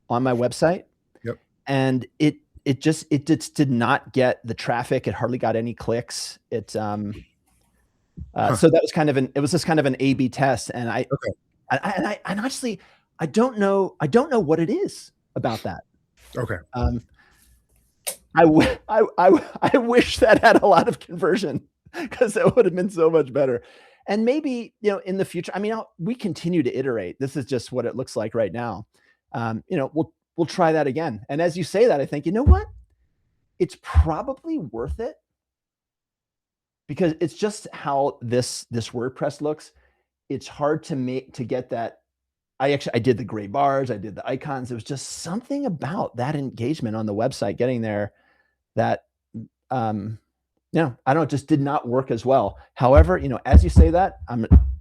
on my website. Yep. And it just did not get the traffic. It hardly got any clicks. So that was it was just kind of an A/B test. And I honestly, I don't know what it is about that. Okay. I wish that had a lot of conversion, because that would have been so much better. And maybe, in the future, we continue to iterate. This is just what it looks like right now. We'll try that again. And as you say that, I think, you know what? It's probably worth it, because it's just how this WordPress looks. It's hard to get that. I did the gray bars. I did the icons. There was just something about that engagement on the website getting there that, I don't know, it just did not work as well. However, as you say that,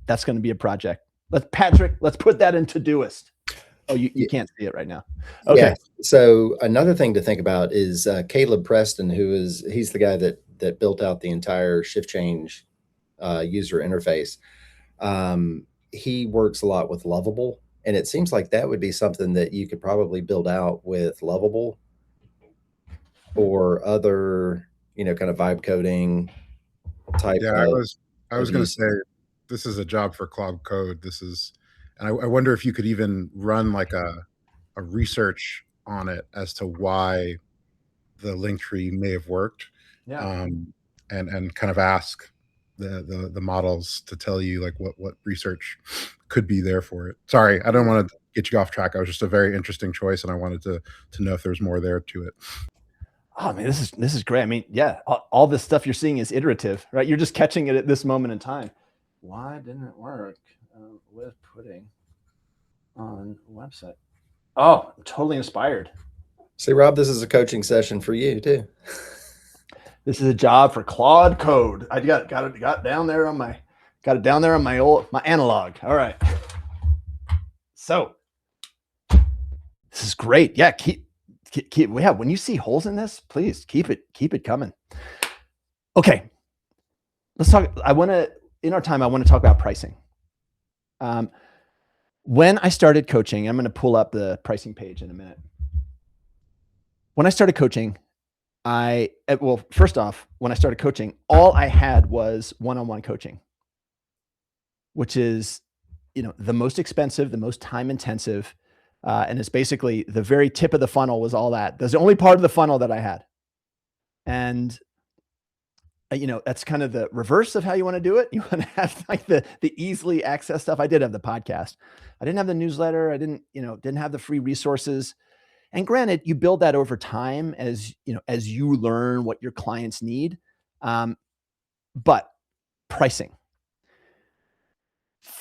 that's going to be a project. Patrick, let's put that in Todoist. Oh, you can't see it right now. Okay. Yeah. So another thing to think about is Caleb Preston, he's the guy that built out the entire ShiftChange user interface. He works a lot with Lovable, and it seems like that would be something that you could probably build out with Lovable or other, kind of vibe coding type. Yeah, I was going to say, this is a job for Cloud Code. And I wonder if you could even run like a research on it as to why the Linktree may have worked. Yeah. And kind of ask the models to tell you like what research could be there for it. Sorry, I don't want to get you off track. I was just a very interesting choice, and I wanted to know if there's more there to it. Oh man, this is great. Yeah, all this stuff you're seeing is iterative, right? You're just catching it at this moment in time. Why didn't it work with putting on website? Oh, I'm totally inspired. See, Rob, this is a coaching session for you too. This is a job for Claude Code. I got it down there on my my analog. All right. So this is great. Yeah, keep when you see holes in this, please keep it coming. Okay. Let's talk. In our time, I want to talk about pricing. When I started coaching, I'm going to pull up the pricing page in a minute. When I started coaching, first off, when I started coaching, all I had was one-on-one coaching, which is, the most expensive, the most time intensive. And it's basically the very tip of the funnel was all that. That's the only part of the funnel that I had. And, that's kind of the reverse of how you want to do it. You want to have like the easily access stuff. I did have the podcast. I didn't have the newsletter. I didn't have the free resources. And granted, you build that over time as you learn what your clients need. But pricing,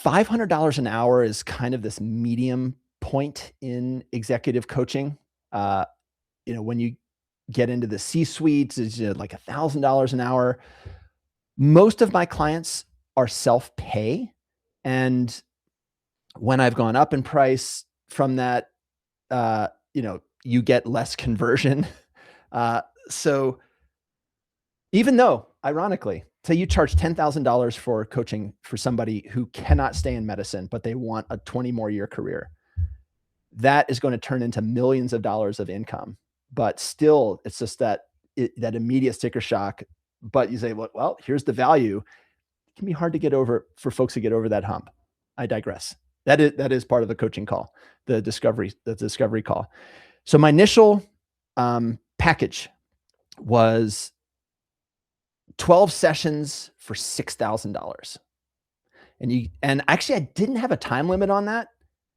$500 an hour is kind of this medium point in executive coaching. When you get into the C-suites, it's like $1,000 an hour. Most of my clients are self-pay. And when I've gone up in price from that, you get less conversion. So even though, ironically, say you charge $10,000 for coaching for somebody who cannot stay in medicine, but they want a 20 more year career, that is going to turn into millions of dollars of income. But still, it's just that immediate sticker shock. But you say, well, here's the value. It can be hard to get over for folks to get over that hump. I digress. That is part of the coaching call, the discovery call. So my initial package was 12 sessions for $6,000. And actually I didn't have a time limit on that,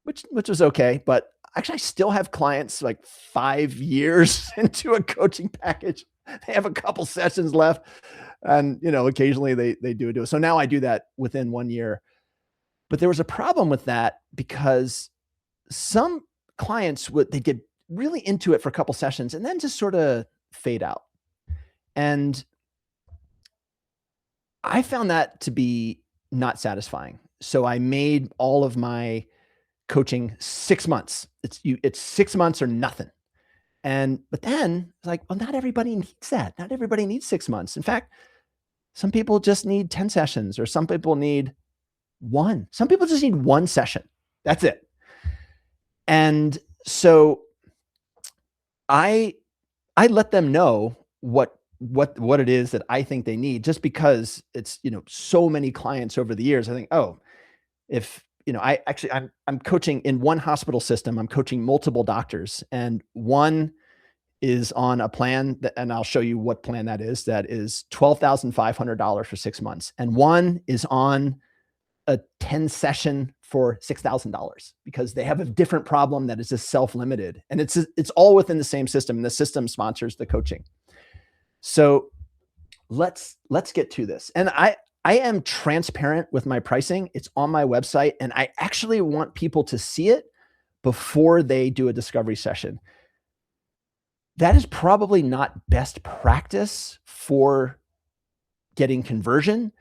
which was okay. But actually I still have clients like 5 years into a coaching package. They have a couple sessions left, and occasionally they do it. So now I do that within 1 year. But there was a problem with that because some clients they get really into it for a couple sessions and then just sort of fade out. And I found that to be not satisfying. So I made all of my coaching 6 months. It's 6 months or nothing. But then it's like, well, not everybody needs that. Not everybody needs 6 months. In fact, some people just need 10 sessions, or some people need one. Some people just need one session. That's it. And so I let them know what it is that I think they need, just because it's, so many clients over the years. I think, oh, if, I'm coaching in one hospital system, I'm coaching multiple doctors, and one is on a plan and I'll show you what plan that is $12,500 for 6 months. And one is on a 10 session for $6,000 because they have a different problem that is just self-limited, and it's all within the same system, and the system sponsors the coaching. So let's get to this. And I am transparent with my pricing. It's on my website, and I actually want people to see it before they do a discovery session. That is probably not best practice for getting conversion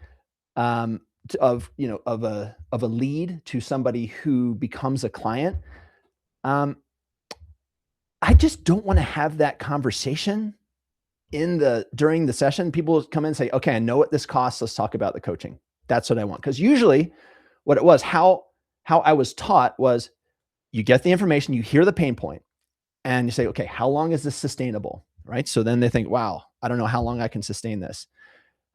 of a lead to somebody who becomes a client. I just don't want to have that conversation during the session. People come in and say, okay, I know what this costs. Let's talk about the coaching. That's what I want. Because usually what it was, how I was taught was, you get the information, you hear the pain point, and you say, okay, how long is this sustainable? Right? So then they think, wow, I don't know how long I can sustain this.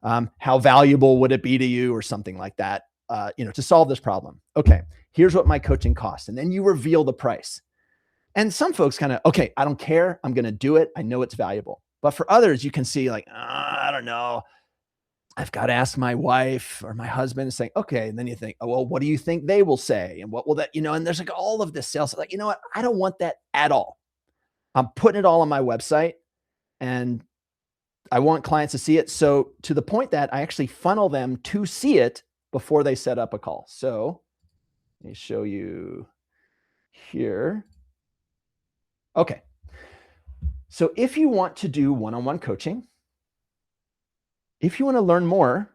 How valuable would it be to you, or something like that, to solve this problem? Okay, here's what my coaching costs. And then you reveal the price. And some folks kind of, okay, I don't care. I'm going to do it. I know it's valuable. But for others, you can see like, I don't know. I've got to ask my wife or my husband, saying, okay. And then you think, oh, well, what do you think they will say? And what will that, and there's like all of this sales. Like, you know what? I don't want that at all. I'm putting it all on my website, and I want clients to see it. So to the point that I actually funnel them to see it before they set up a call. So let me show you here. Okay. So if you want to do one-on-one coaching, if you want to learn more,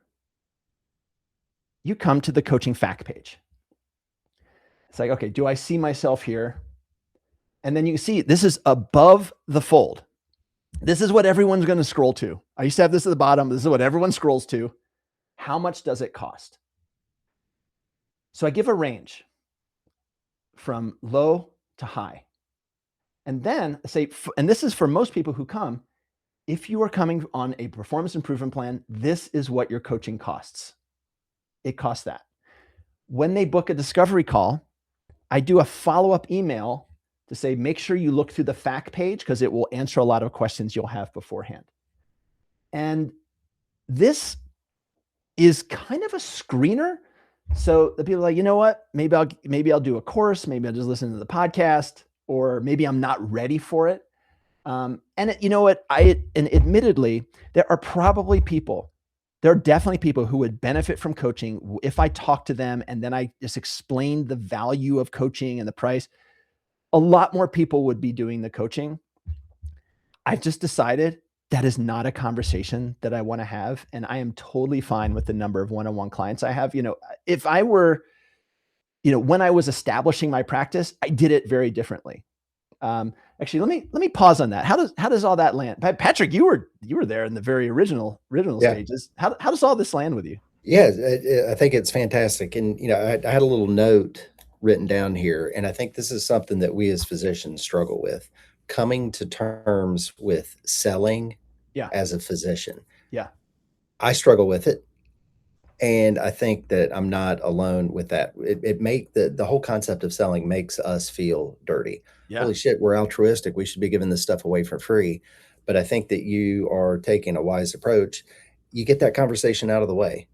you come to the coaching fact page. It's like, okay, do I see myself here? And then you see this is above the fold. This is what everyone's going to scroll to. I used to have this at the bottom. This is what everyone scrolls to. How much does it cost? So I give a range from low to high. And then say, and this is for most people who come, if you are coming on a performance improvement plan, this is what your coaching costs. It costs that. When they book a discovery call, I do a follow-up email to say, make sure you look through the fact page, because it will answer a lot of questions you'll have beforehand. And this is kind of a screener. So the people are like, you know what, maybe I'll do a course, maybe I'll just listen to the podcast, or maybe I'm not ready for it. And admittedly, there are definitely people who would benefit from coaching if I talk to them and then I just explain the value of coaching and the price. A lot more people would be doing the coaching. I've just decided that is not a conversation that I want to have. And I am totally fine with the number of one-on-one clients I have. If I were, when I was establishing my practice, I did it very differently. Actually, let me pause on that. How does all that land? Patrick, you were there in the very original stages. How does all this land with you? Yeah, I think it's fantastic. And, I had a little note written down here, and I think this is something that we as physicians struggle with, coming to terms with selling as a physician. Yeah. I struggle with it. And I think that I'm not alone with that. The whole concept of selling makes us feel dirty. Yeah. Holy shit, we're altruistic. We should be giving this stuff away for free. But I think that you are taking a wise approach. You get that conversation out of the way,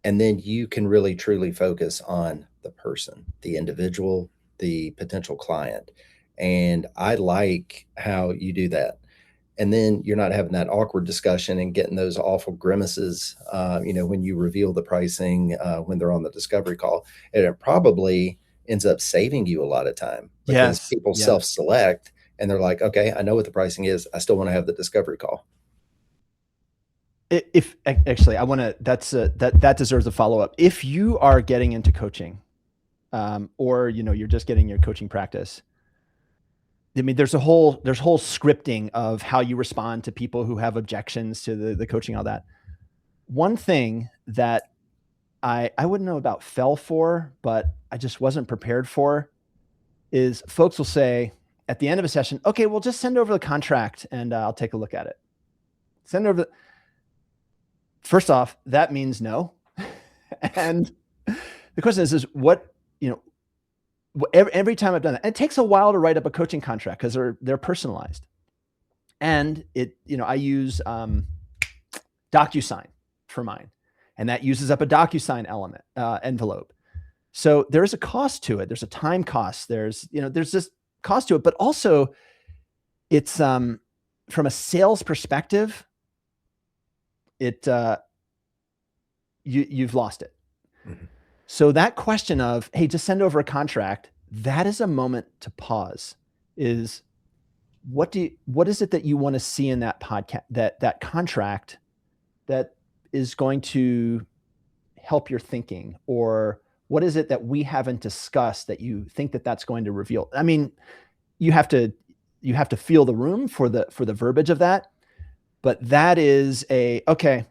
and then you can really truly focus on the person, the individual, the potential client. And I like how you do that. And then you're not having that awkward discussion and getting those awful grimaces, when you reveal the pricing, when they're on the discovery call. And it probably ends up saving you a lot of time, because people self-select and they're like, okay, I know what the pricing is. I still want to have the discovery call. If actually, I want to, that deserves a follow-up. If you are getting into coaching, or, you're just getting your coaching practice, I mean, there's whole scripting of how you respond to people who have objections to the coaching, all that. One thing that I wouldn't know about fell for, but I just wasn't prepared for, is folks will say at the end of a session, okay, well, just send over the contract and I'll take a look at it. Send over first off, that means no. And the question is what, every time I've done that, and it takes a while to write up a coaching contract because they're personalized. And I use DocuSign for mine, and that uses up a DocuSign element envelope. So there is a cost to it. There's a time cost. There's this cost to it, but also it's from a sales perspective, you've lost it. Mm-hmm. So that question of, hey, just send over a contract, that is a moment to pause. Is what is it that you want to see in that podcast, that contract that is going to help your thinking, or what is it that we haven't discussed that you think that's going to reveal? I mean, you have to feel the room for the verbiage of that, but that is okay,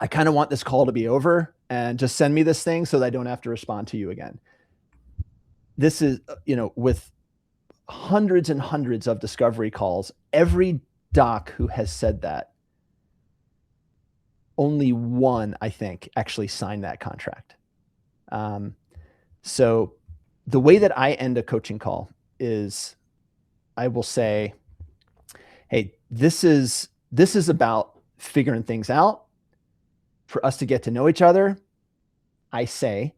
I kind of want this call to be over and just send me this thing so that I don't have to respond to you again. This is, with hundreds and hundreds of discovery calls, every doc who has said that, only one, I think, actually signed that contract. So the way that I end a coaching call is I will say, hey, this is about figuring things out for us to get to know each other. I say,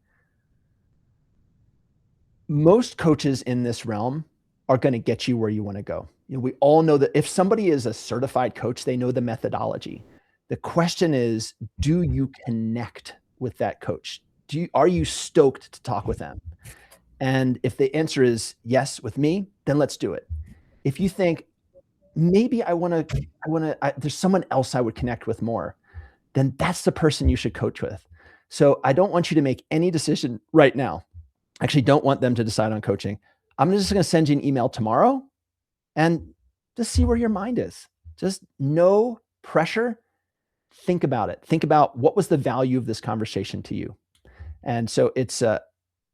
most coaches in this realm are going to get you where you want to go. We all know that if somebody is a certified coach, they know the methodology. The question is, do you connect with that coach? Are you stoked to talk with them? And if the answer is yes with me, then let's do it. If you think maybe there's someone else I would connect with more, then that's the person you should coach with. So I don't want you to make any decision right now. I actually don't want them to decide on coaching. I'm just going to send you an email tomorrow and just see where your mind is. Just no pressure. Think about it. Think about what was the value of this conversation to you. And so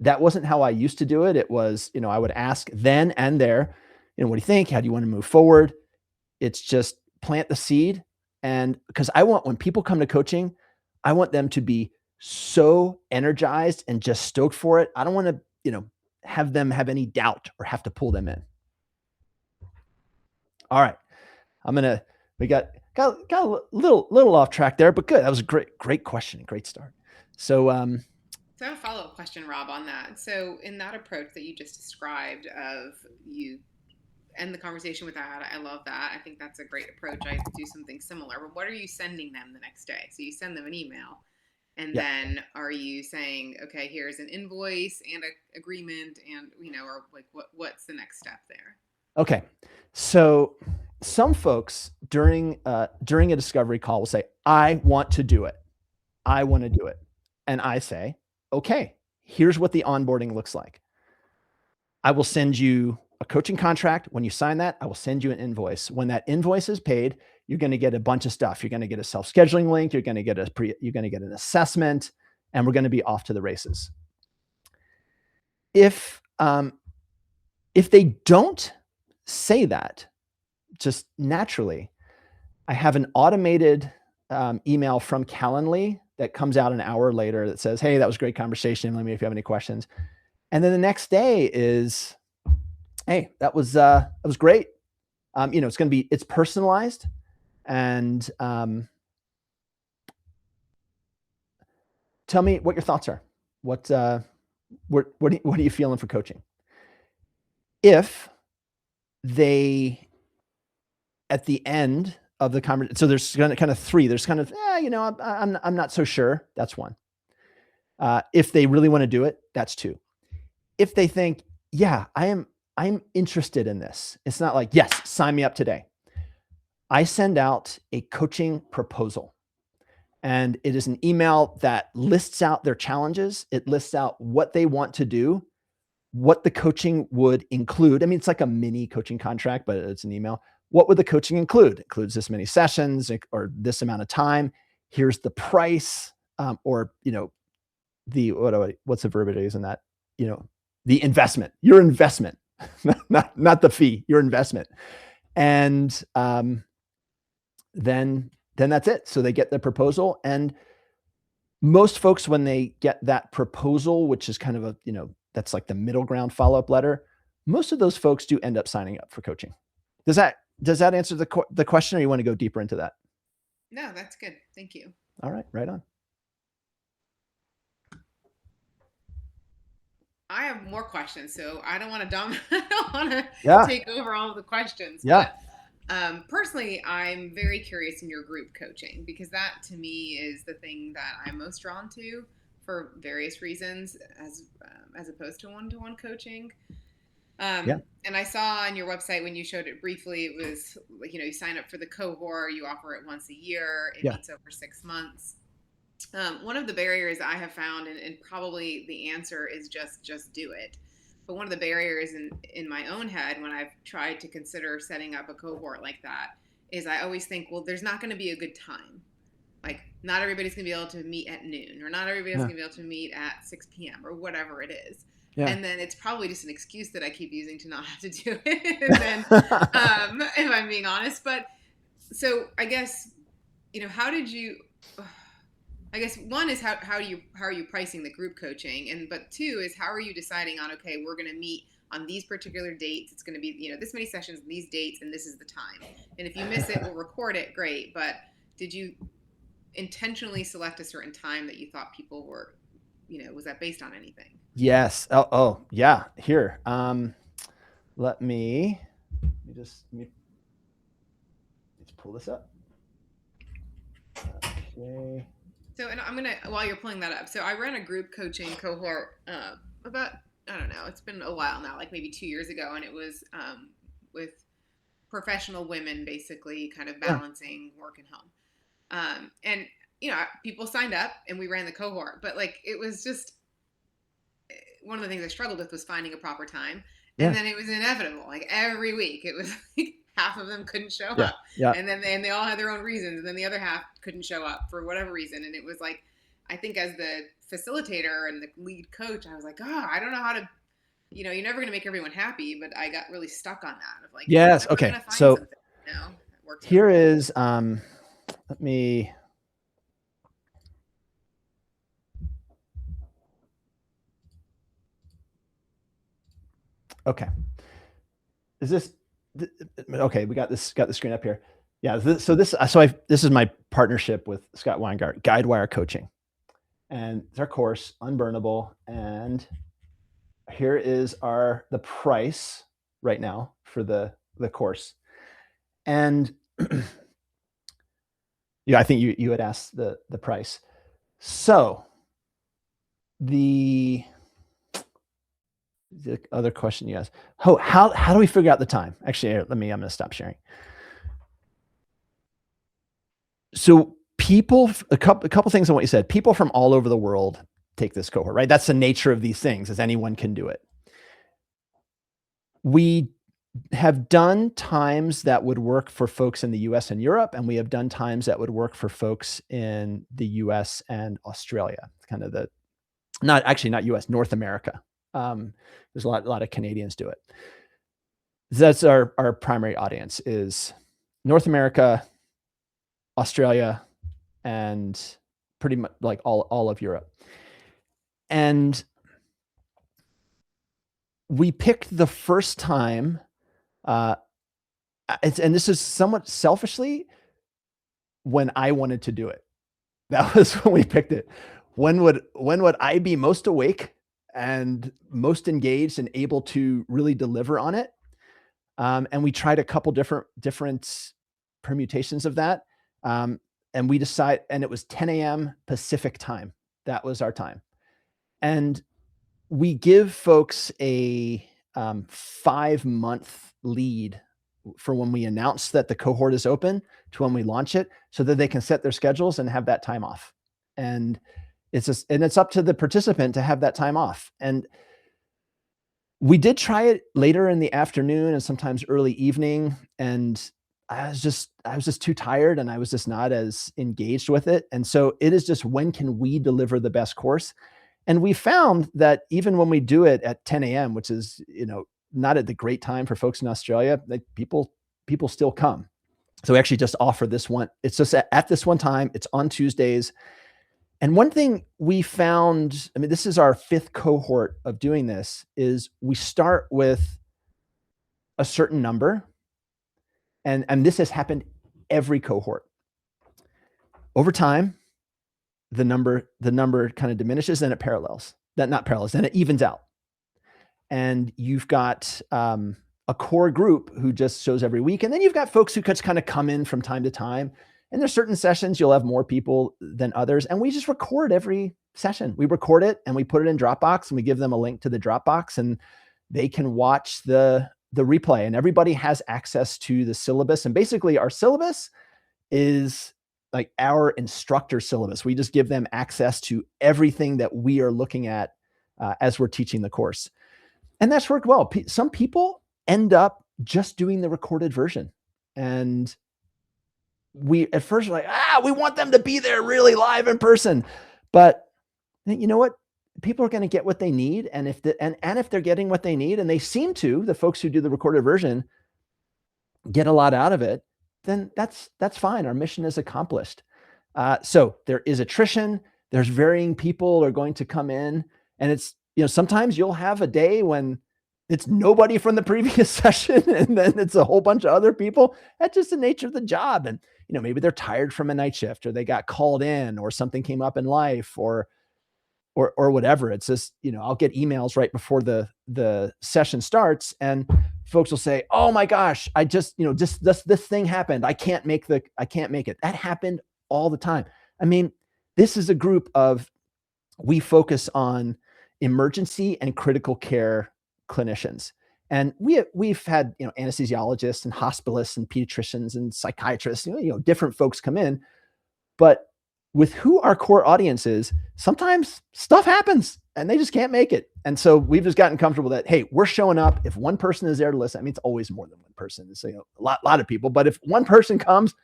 that wasn't how I used to do it. It was, I would ask then and there, what do you think? How do you want to move forward? It's just plant the seed. And because when people come to coaching, I want them to be so energized and just stoked for it. I don't want to, have them have any doubt or have to pull them in. All right. We got a little off track there, but good. That was a great question. Great start. So I have a follow-up question, Rob, on that. So in that approach that you just described of you end the conversation with that, I love that. I think that's a great approach. I do something similar, but what are you sending them the next day? So you send them an email, and then are you saying, okay, here's an invoice and an agreement, and or like what's the next step there? Okay. So some folks during a discovery call will say, I want to do it. I want to do it. And I say, okay, here's what the onboarding looks like. I will send you a coaching contract. When you sign that, I will send you an invoice. When that invoice is paid, you're going to get a bunch of stuff. You're going to get a self-scheduling link. You're going to get an assessment, and we're going to be off to the races. If they don't say that, just naturally, I have an automated email from Calendly that comes out an hour later that says, hey, that was a great conversation. Let me know if you have any questions. And then the next day is, hey, that was great. It's personalized, and tell me what your thoughts are. What are you feeling for coaching? If they, at the end of the conversation, so there's kind of three. There's kind of, I'm not so sure. That's one. If they really want to do it, that's two. If they think, yeah, I'm interested in this. It's not like, yes, sign me up today. I send out a coaching proposal, and it is an email that lists out their challenges. It lists out what they want to do, what the coaching would include. I mean, it's like a mini coaching contract, but it's an email. What would the coaching include? It includes this many sessions or this amount of time. Here's the price, or, what's the verb it is in that? The investment, your investment, not the fee, your investment. And then that's it. So they get the proposal, and most folks, when they get that proposal, which is kind of that's like the middle ground follow-up letter, most of those folks do end up signing up for coaching. Does that answer the question, or you want to go deeper into that? No, that's good. Thank you. All right, right on. I have more questions, so I don't want to take over all of the questions. Yeah. But personally, I'm very curious in your group coaching, because that to me is the thing that I'm most drawn to for various reasons, as opposed to one-to-one coaching. And I saw on your website, when you showed it briefly, it was like, you sign up for the cohort, you offer it once a year, it meets over 6 months. One of the barriers I have found, and probably the answer is just do it. But one of the barriers in my own head when I've tried to consider setting up a cohort like that is I always think, well, there's not going to be a good time. Like, not everybody's going to be able to meet at noon, or not everybody's going to be able to meet at 6 p.m. or whatever it is. Yeah. And then it's probably just an excuse that I keep using to not have to do it. And then, if I'm being honest, but so I guess, how did you? I guess one is how are you pricing the group coaching, but two is how are you deciding on, okay, we're going to meet on these particular dates. It's going to be this many sessions, these dates, and this is the time. And if you miss it, we'll record it. Great, but did you intentionally select a certain time that you thought people were, was that based on anything? Yes. Oh yeah. Here. Let me let's pull this up. Okay. So, and I'm going to, while you're pulling that up, so I ran a group coaching cohort about, I don't know, it's been a while now, like maybe 2 years ago. And it was with professional women, basically kind of balancing work and home. And, people signed up and we ran the cohort, but like, it was just, one of the things I struggled with was finding a proper time. And then it was inevitable. Like every week it was like half of them couldn't show up. Yeah. And then they all had their own reasons. And then the other half couldn't show up for whatever reason. And it was like, I think as the facilitator and the lead coach, I was like, I don't know how to, you're never going to make everyone happy, but I got really stuck on that of like, yes. Okay. So here is, let me, okay. Is this, okay, we got the screen up here. Yeah. This is my partnership with Scott Weingart, Guidewire Coaching, and it's our course, Unburnable. And here is the price right now for the course. And I think you had asked the price. So the other question you asked, how do we figure out the time? Actually, I'm going to stop sharing. So a couple things on what you said. People from all over the world take this cohort, right? That's the nature of these things, is anyone can do it. We have done times that would work for folks in the US and Europe, and we have done times that would work for folks in the US and Australia. It's kind of not US, North America. There's a lot of Canadians do it. That's our primary audience is North America, Australia, and pretty much like all of Europe. And we picked the first time, and this is somewhat selfishly, when I wanted to do it. That was when we picked it. When would I be most awake and most engaged and able to really deliver on it? And we tried a couple different permutations of that. And we decided, and it was 10 a.m. Pacific time. That was our time. And we give folks a 5-month lead for when we announce that the cohort is open to when we launch it, so that they can set their schedules and have that time off. And it's up to the participant to have that time off. And we did try it later in the afternoon and sometimes early evening, and I was just too tired, and I was just not as engaged with it. And so it is just, when can we deliver the best course? And we found that even when we do it at 10 a.m., which is, not at the great time for folks in Australia, like people still come. So we actually just offer this one. It's just at this one time. It's on Tuesdays. And one thing we found, I mean, this is our 5th cohort of doing this, is we start with a certain number. And this has happened every cohort. Over time, the number kind of diminishes, and it parallels. Then it evens out. And you've got a core group who just shows every week. And then you've got folks who just kind of come in from time to time. And there's certain sessions you'll have more people than others. And we just record every session. We record it and we put it in Dropbox, and we give them a link to the Dropbox, and they can watch the replay. And everybody has access to the syllabus. And basically our syllabus is like our instructor syllabus. We just give them access to everything that we are looking at as we're teaching the course. And that's worked well. Some people end up just doing the recorded version. And we at first were like, we want them to be there really live in person. But you know what? People are going to get what they need. And if they're getting what they need, and they seem to, the folks who do the recorded version get a lot out of it, then that's fine. Our mission is accomplished. So there is attrition. There's varying people are going to come in, and it's, sometimes you'll have a day when it's nobody from the previous session, and then it's a whole bunch of other people. That's just the nature of the job. And, maybe they're tired from a night shift, or they got called in, or something came up in life, or whatever. It's just, I'll get emails right before the session starts, and folks will say, "Oh my gosh, I just, this thing happened. I can't make it." That happened all the time. I mean, this is a group we focus on emergency and critical care clinicians. And we've had, anesthesiologists and hospitalists and pediatricians and psychiatrists, different folks come in. But with who our core audience is, sometimes stuff happens and they just can't make it. And so we've just gotten comfortable that, hey, we're showing up. If one person is there to listen, I mean, it's always more than one person. It's, a lot of people. But if one person comes,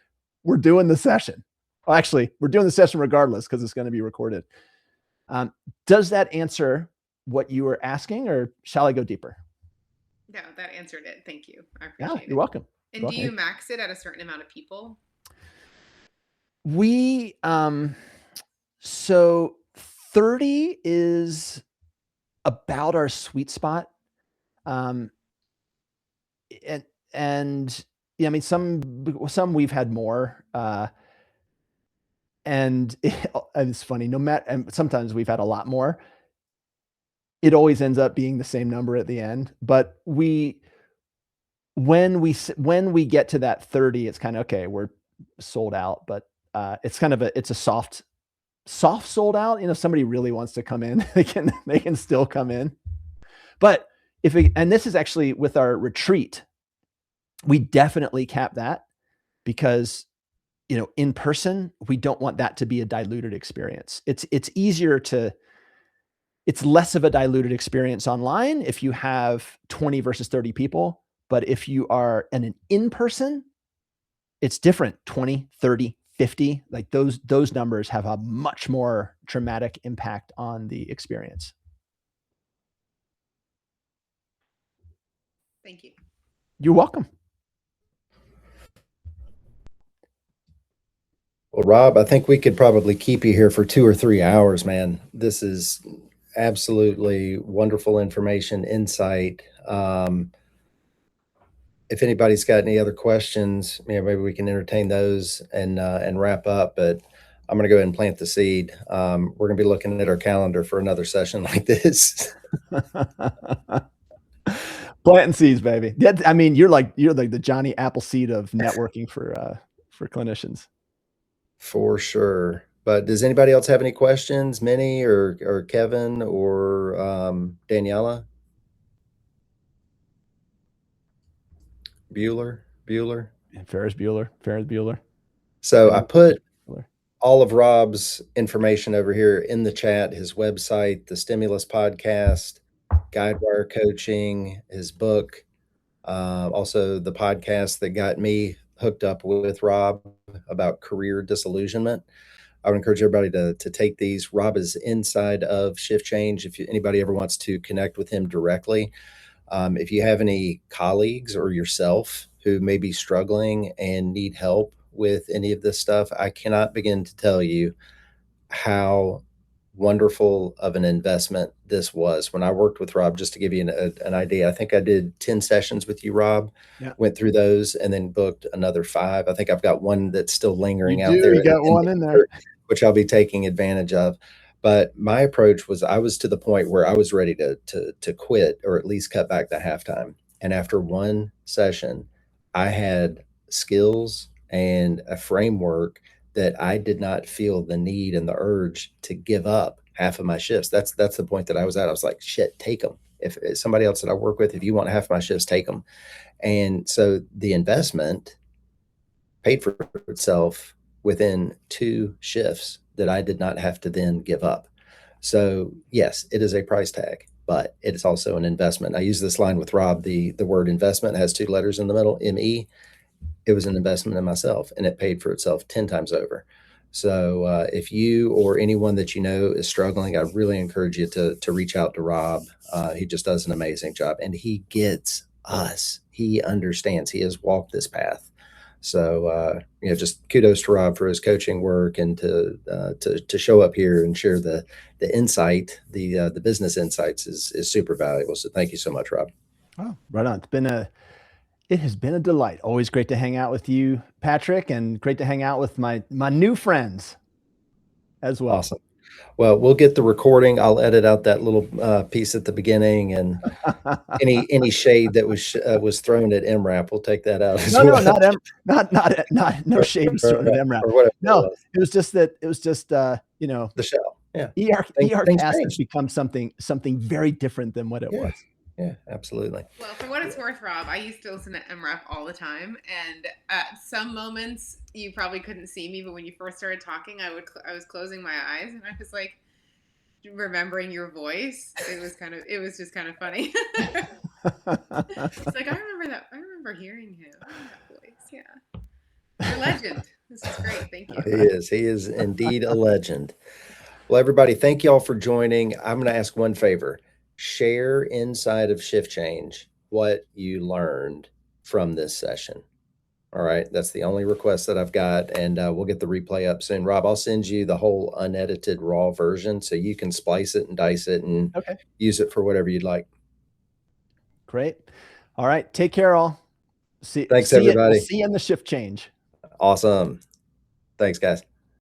we're doing the session. Well, actually, we're doing the session regardless, because it's going to be recorded. Does that answer what you were asking, or shall I go deeper? No, that answered it. Thank you. I appreciate it. You're welcome. And do you max it at a certain amount of people? We, so 30 is about our sweet spot. And yeah, I mean, some we've had more, and it's funny, and sometimes we've had a lot more. It always ends up being the same number at the end. But when we get to that 30, it's kind of, okay, we're sold out. But it's kind of it's a soft sold out. If somebody really wants to come in, they can still come in. But and this is actually with our retreat, we definitely cap that, because in person, we don't want that to be a diluted experience. It's less of a diluted experience online if you have 20 versus 30 people. But if you are an in-person, it's different. 20, 30, 50, like those numbers have a much more dramatic impact on the experience. Thank you. You're welcome. Well, Rob, I think we could probably keep you here for 2 or 3 hours, man. This is absolutely wonderful information, insight. If anybody's got any other questions, maybe we can entertain those and wrap up. But I'm going to go ahead and plant the seed. We're going to be looking at our calendar for another session like this. Planting seeds, baby. I mean, you're like the Johnny Appleseed of networking for clinicians. For sure. But does anybody else have any questions, Minnie or Kevin or Daniela? Bueller. And Ferris Bueller. So I put all of Rob's information over here in the chat, his website, the Stimulus podcast, Guidewire Coaching, his book, also the podcast that got me hooked up with Rob about career disillusionment. I would encourage everybody to take these. Rob is inside of ShiftChange. If anybody ever wants to connect with him directly, if you have any colleagues or yourself who may be struggling and need help with any of this stuff, I cannot begin to tell you how wonderful of an investment this was. When I worked with Rob, just to give you an idea, I think I did 10 sessions with you, Rob. Yeah. Went through those and then booked another 5. I think I've got one that's still lingering You out do, there. you got one in there. Which I'll be taking advantage of. But my approach was I was to the point where I was ready to quit or at least cut back the halftime. And after one session, I had skills and a framework that I did not feel the need and the urge to give up half of my shifts. That's the point that I was at. I was like, shit, take them. If somebody else that I work with, if you want half my shifts, take them. And so the investment paid for itself within 2 shifts that I did not have to then give up. So yes, it is a price tag, but it is also an investment. I use this line with Rob. The word investment has 2 letters in the middle, M-E. It was an investment in myself and it paid for itself 10 times over. So if you or anyone that you know is struggling, I really encourage you to reach out to Rob. He just does an amazing job and he gets us. He understands. He has walked this path. So, just kudos to Rob for his coaching work and to show up here and share the insight, the business insights is super valuable. So thank you so much, Rob. Oh, right on. It has been a delight. Always great to hang out with you, Patrick, and great to hang out with my new friends as well. Awesome. Well, we'll get the recording. I'll edit out that little piece at the beginning, and any shade that was thrown at MRAP, we'll take that out. No shade was thrown at MRAP. No, it was just the shell. Yeah, ERCast has become something very different than what it was. Yeah, absolutely. Well, for what it's worth, Rob, I used to listen to MRAP all the time, and at some moments you probably couldn't see me, but when you first started talking, I was closing my eyes and I was like remembering your voice. It was just kind of funny. It's like I remember hearing him. That voice, yeah. You're a legend. This is great. Thank you. He is indeed a legend. Well, everybody, thank you all for joining. I'm going to ask one favor. Share inside of ShiftChange what you learned from this session. All right. That's the only request that I've got. And we'll get the replay up soon. Rob, I'll send you the whole unedited raw version so you can splice it and dice it and use it for whatever you'd like. Great. All right. Take care, all. Thanks, everybody. See you in the ShiftChange. Awesome. Thanks, guys.